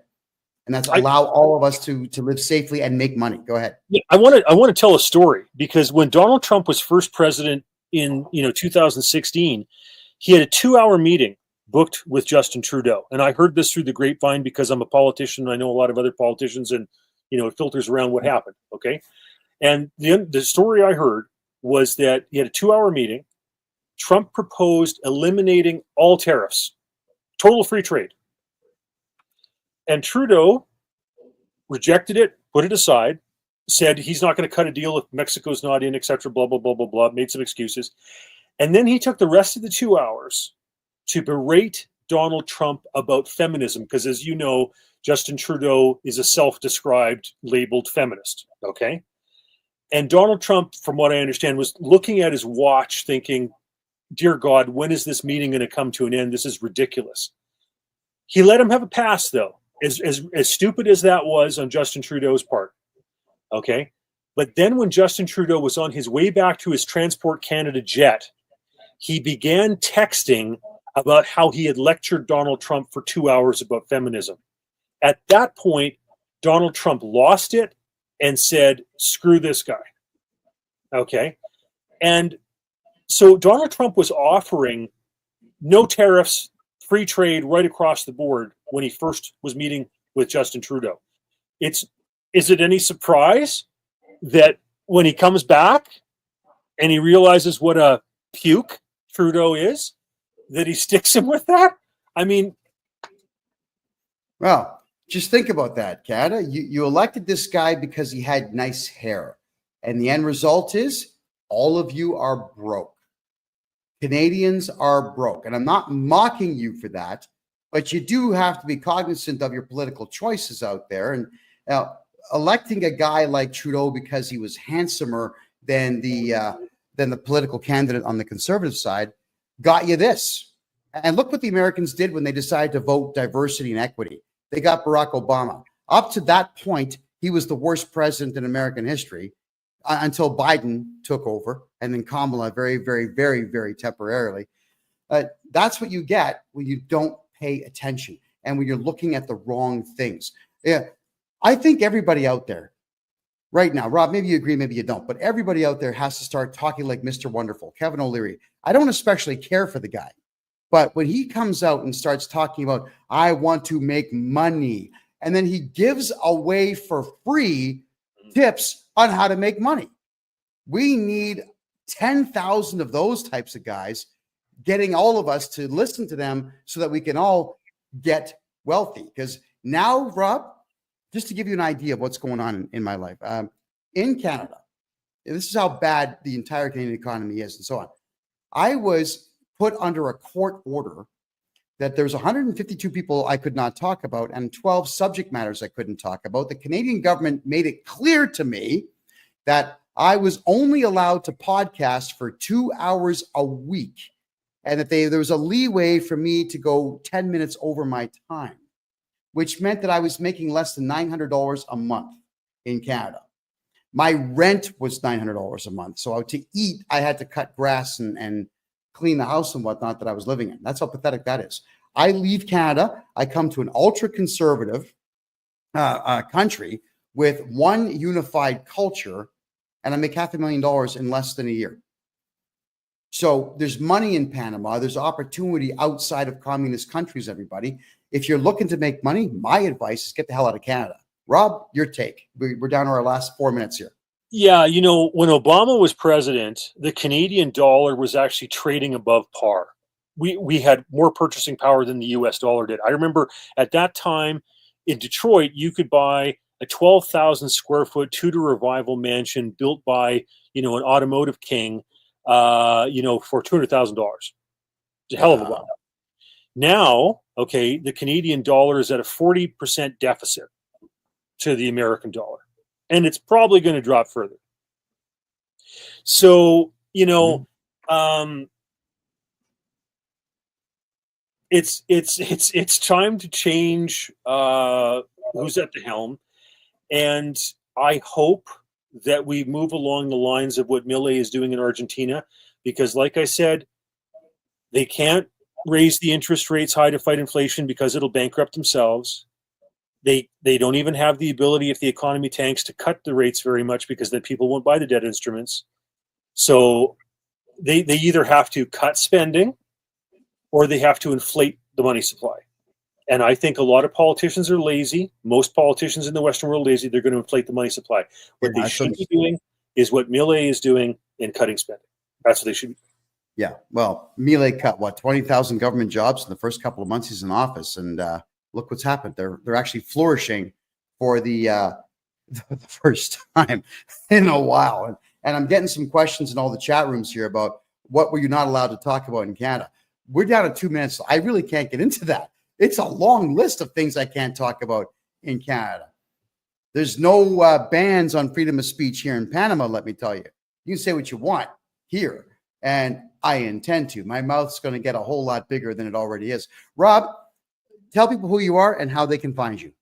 And that's allow all of us to live safely and make money. Go ahead. Yeah, I want to tell a story, because when Donald Trump was first president in 2016, he had a 2-hour meeting booked with Justin Trudeau. And I heard this through the grapevine because I'm a politician and I know a lot of other politicians, and it filters around what happened. Okay. And the story I heard was that he had a 2-hour meeting. Trump proposed eliminating all tariffs, total free trade. And Trudeau rejected it, put it aside, said he's not going to cut a deal if Mexico's not in, etc., blah, blah, blah, blah, blah, made some excuses. And then he took the rest of the 2 hours to berate Donald Trump about feminism, because, as you know, Justin Trudeau is a self-described labeled feminist, okay? And Donald Trump, from what I understand, was looking at his watch thinking, dear God, when is this meeting going to come to an end? This is ridiculous. He let him have a pass, though, as stupid as that was on Justin Trudeau's part, okay? But then when Justin Trudeau was on his way back to his Transport Canada jet, he began texting about how he had lectured Donald Trump for 2 hours about feminism. At that point, Donald Trump lost it and said, screw this guy. Okay. And so Donald Trump was offering no tariffs, free trade right across the board when he first was meeting with Justin Trudeau. Is it any surprise that when he comes back and he realizes what a puke Trudeau is, that he sticks him with that? I mean, well, just think about that, Canada. You elected this guy because he had nice hair. And the end result is all of you are broke. Canadians are broke. And I'm not mocking you for that, but you do have to be cognizant of your political choices out there. And electing a guy like Trudeau because he was handsomer than the political candidate on the conservative side got you this. And look what the Americans did when they decided to vote diversity and equity. They got Barack Obama. Up to that point, he was the worst president in American history until Biden took over, and then Kamala very, very, very, very temporarily. That's what you get when you don't pay attention and when you're looking at the wrong things. Yeah, I think everybody out there right now, Rob, maybe you agree, maybe you don't, but everybody out there has to start talking like Mr. Wonderful, Kevin O'Leary. I don't especially care for the guy. But when he comes out and starts talking about, I want to make money, and then he gives away for free tips on how to make money. We need 10,000 of those types of guys getting all of us to listen to them so that we can all get wealthy. Because now, Rob, just to give you an idea of what's going on in my life, in Canada, this is how bad the entire Canadian economy is and so on. I was put under a court order that there's 152 people I could not talk about and 12 subject matters I couldn't talk about. The Canadian government made it clear to me that I was only allowed to podcast for 2 hours a week, and that there was a leeway for me to go 10 minutes over my time, which meant that I was making less than $900 a month in Canada. My rent was $900 a month. So to eat, I had to cut grass and clean the house and whatnot that I was living in. That's how pathetic that is. I leave Canada. I come to an ultra-conservative country with one unified culture, and I make $500,000 in less than a year. So there's money in Panama. There's opportunity outside of communist countries, everybody. If you're looking to make money, my advice is get the hell out of Canada. Rob, your take. We're down to our last 4 minutes here. Yeah, when Obama was president, the Canadian dollar was actually trading above par. We had more purchasing power than the US dollar did. I remember at that time in Detroit, you could buy a 12,000 square foot Tudor Revival mansion built by, an automotive king, for $200,000. It's a hell of a lot. Now, okay, the Canadian dollar is at a 40% deficit to the American dollar, and it's probably going to drop further. So, it's time to change who's at the helm, and I hope that we move along the lines of what Milei is doing in Argentina, because, like I said, they can't raise the interest rates high to fight inflation because it'll bankrupt themselves. They don't even have the ability, if the economy tanks, to cut the rates very much because then people won't buy the debt instruments. So they either have to cut spending or they have to inflate the money supply. And I think a lot of politicians are lazy. Most politicians in the Western world are lazy. They're going to inflate the money supply. What they should be doing is what Milei is doing in cutting spending. That's what they should be doing. Yeah. Well, Milei cut 20,000 government jobs in the first couple of months he's in office, and look what's happened. They're actually flourishing for the first time in a while. And I'm getting some questions in all the chat rooms here about what were you not allowed to talk about in Canada. We're down to 2 minutes. I really can't get into that. It's a long list of things I can't talk about in Canada. There's no bans on freedom of speech here in Panama, let me tell you. You can say what you want here, and I intend to. My mouth's going to get a whole lot bigger than it already is. Rob, tell people who you are and how they can find you.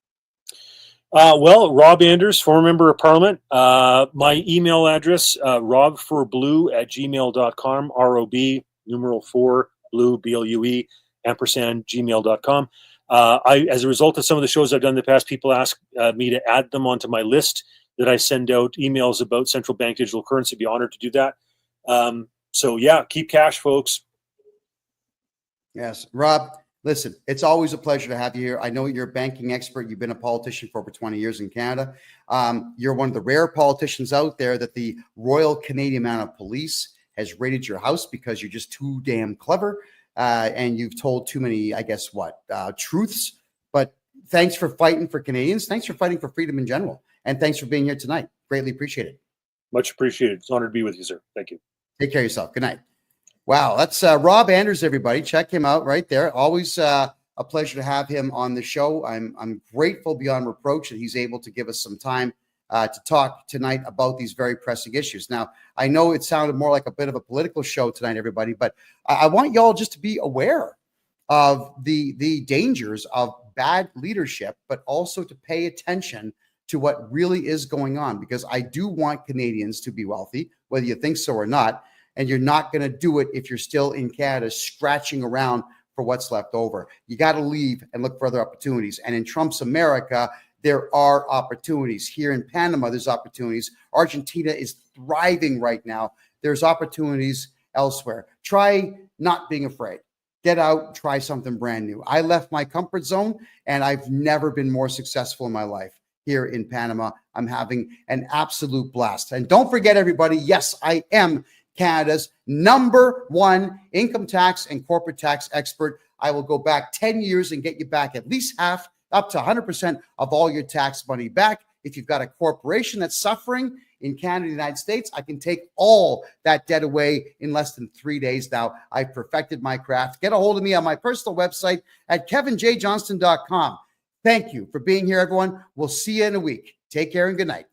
Well, Rob Anders, former member of Parliament. My email address, robforblue@gmail.com, ROB, numeral 4, blue, BLUE, ampersand, gmail.com. As a result of some of the shows I've done in the past, people ask me to add them onto my list that I send out emails about central bank digital currency. I'd be honored to do that. So, yeah, keep cash, folks. Yes. Rob, listen, it's always a pleasure to have you here. I know you're a banking expert. You've been a politician for over 20 years in Canada. You're one of the rare politicians out there that the Royal Canadian Mounted Police has raided your house because you're just too damn clever. And you've told too many, truths. But thanks for fighting for Canadians. Thanks for fighting for freedom in general. And thanks for being here tonight. Greatly appreciated. Much appreciated. It's an honor to be with you, sir. Thank you. Take care of yourself. Good night. Wow, that's Rob Anders, everybody. Check him out right there. Always a pleasure to have him on the show. I'm grateful beyond reproach that he's able to give us some time to talk tonight about these very pressing issues. Now, I know it sounded more like a bit of a political show tonight, everybody, but I want y'all just to be aware of the dangers of bad leadership, but also to pay attention to what really is going on, because I do want Canadians to be wealthy, whether you think so or not. And you're not going to do it if you're still in Canada scratching around for what's left over. You got to leave and look for other opportunities. And in Trump's America, there are opportunities. Here in Panama, there's opportunities. Argentina is thriving right now. There's opportunities elsewhere. Try not being afraid. Get out, try something brand new. I left my comfort zone, and I've never been more successful in my life. Here in Panama, I'm having an absolute blast. And don't forget, everybody, yes, I am Canada's #1 income tax and corporate tax expert. I will go back 10 years and get you back at least half, up to 100% of all your tax money back. If you've got a corporation that's suffering in Canada and the United States, I can take all that debt away in less than 3 days now. I've perfected my craft. Get a hold of me on my personal website at kevinjjohnston.com. Thank you for being here, everyone. We'll see you in a week. Take care and good night.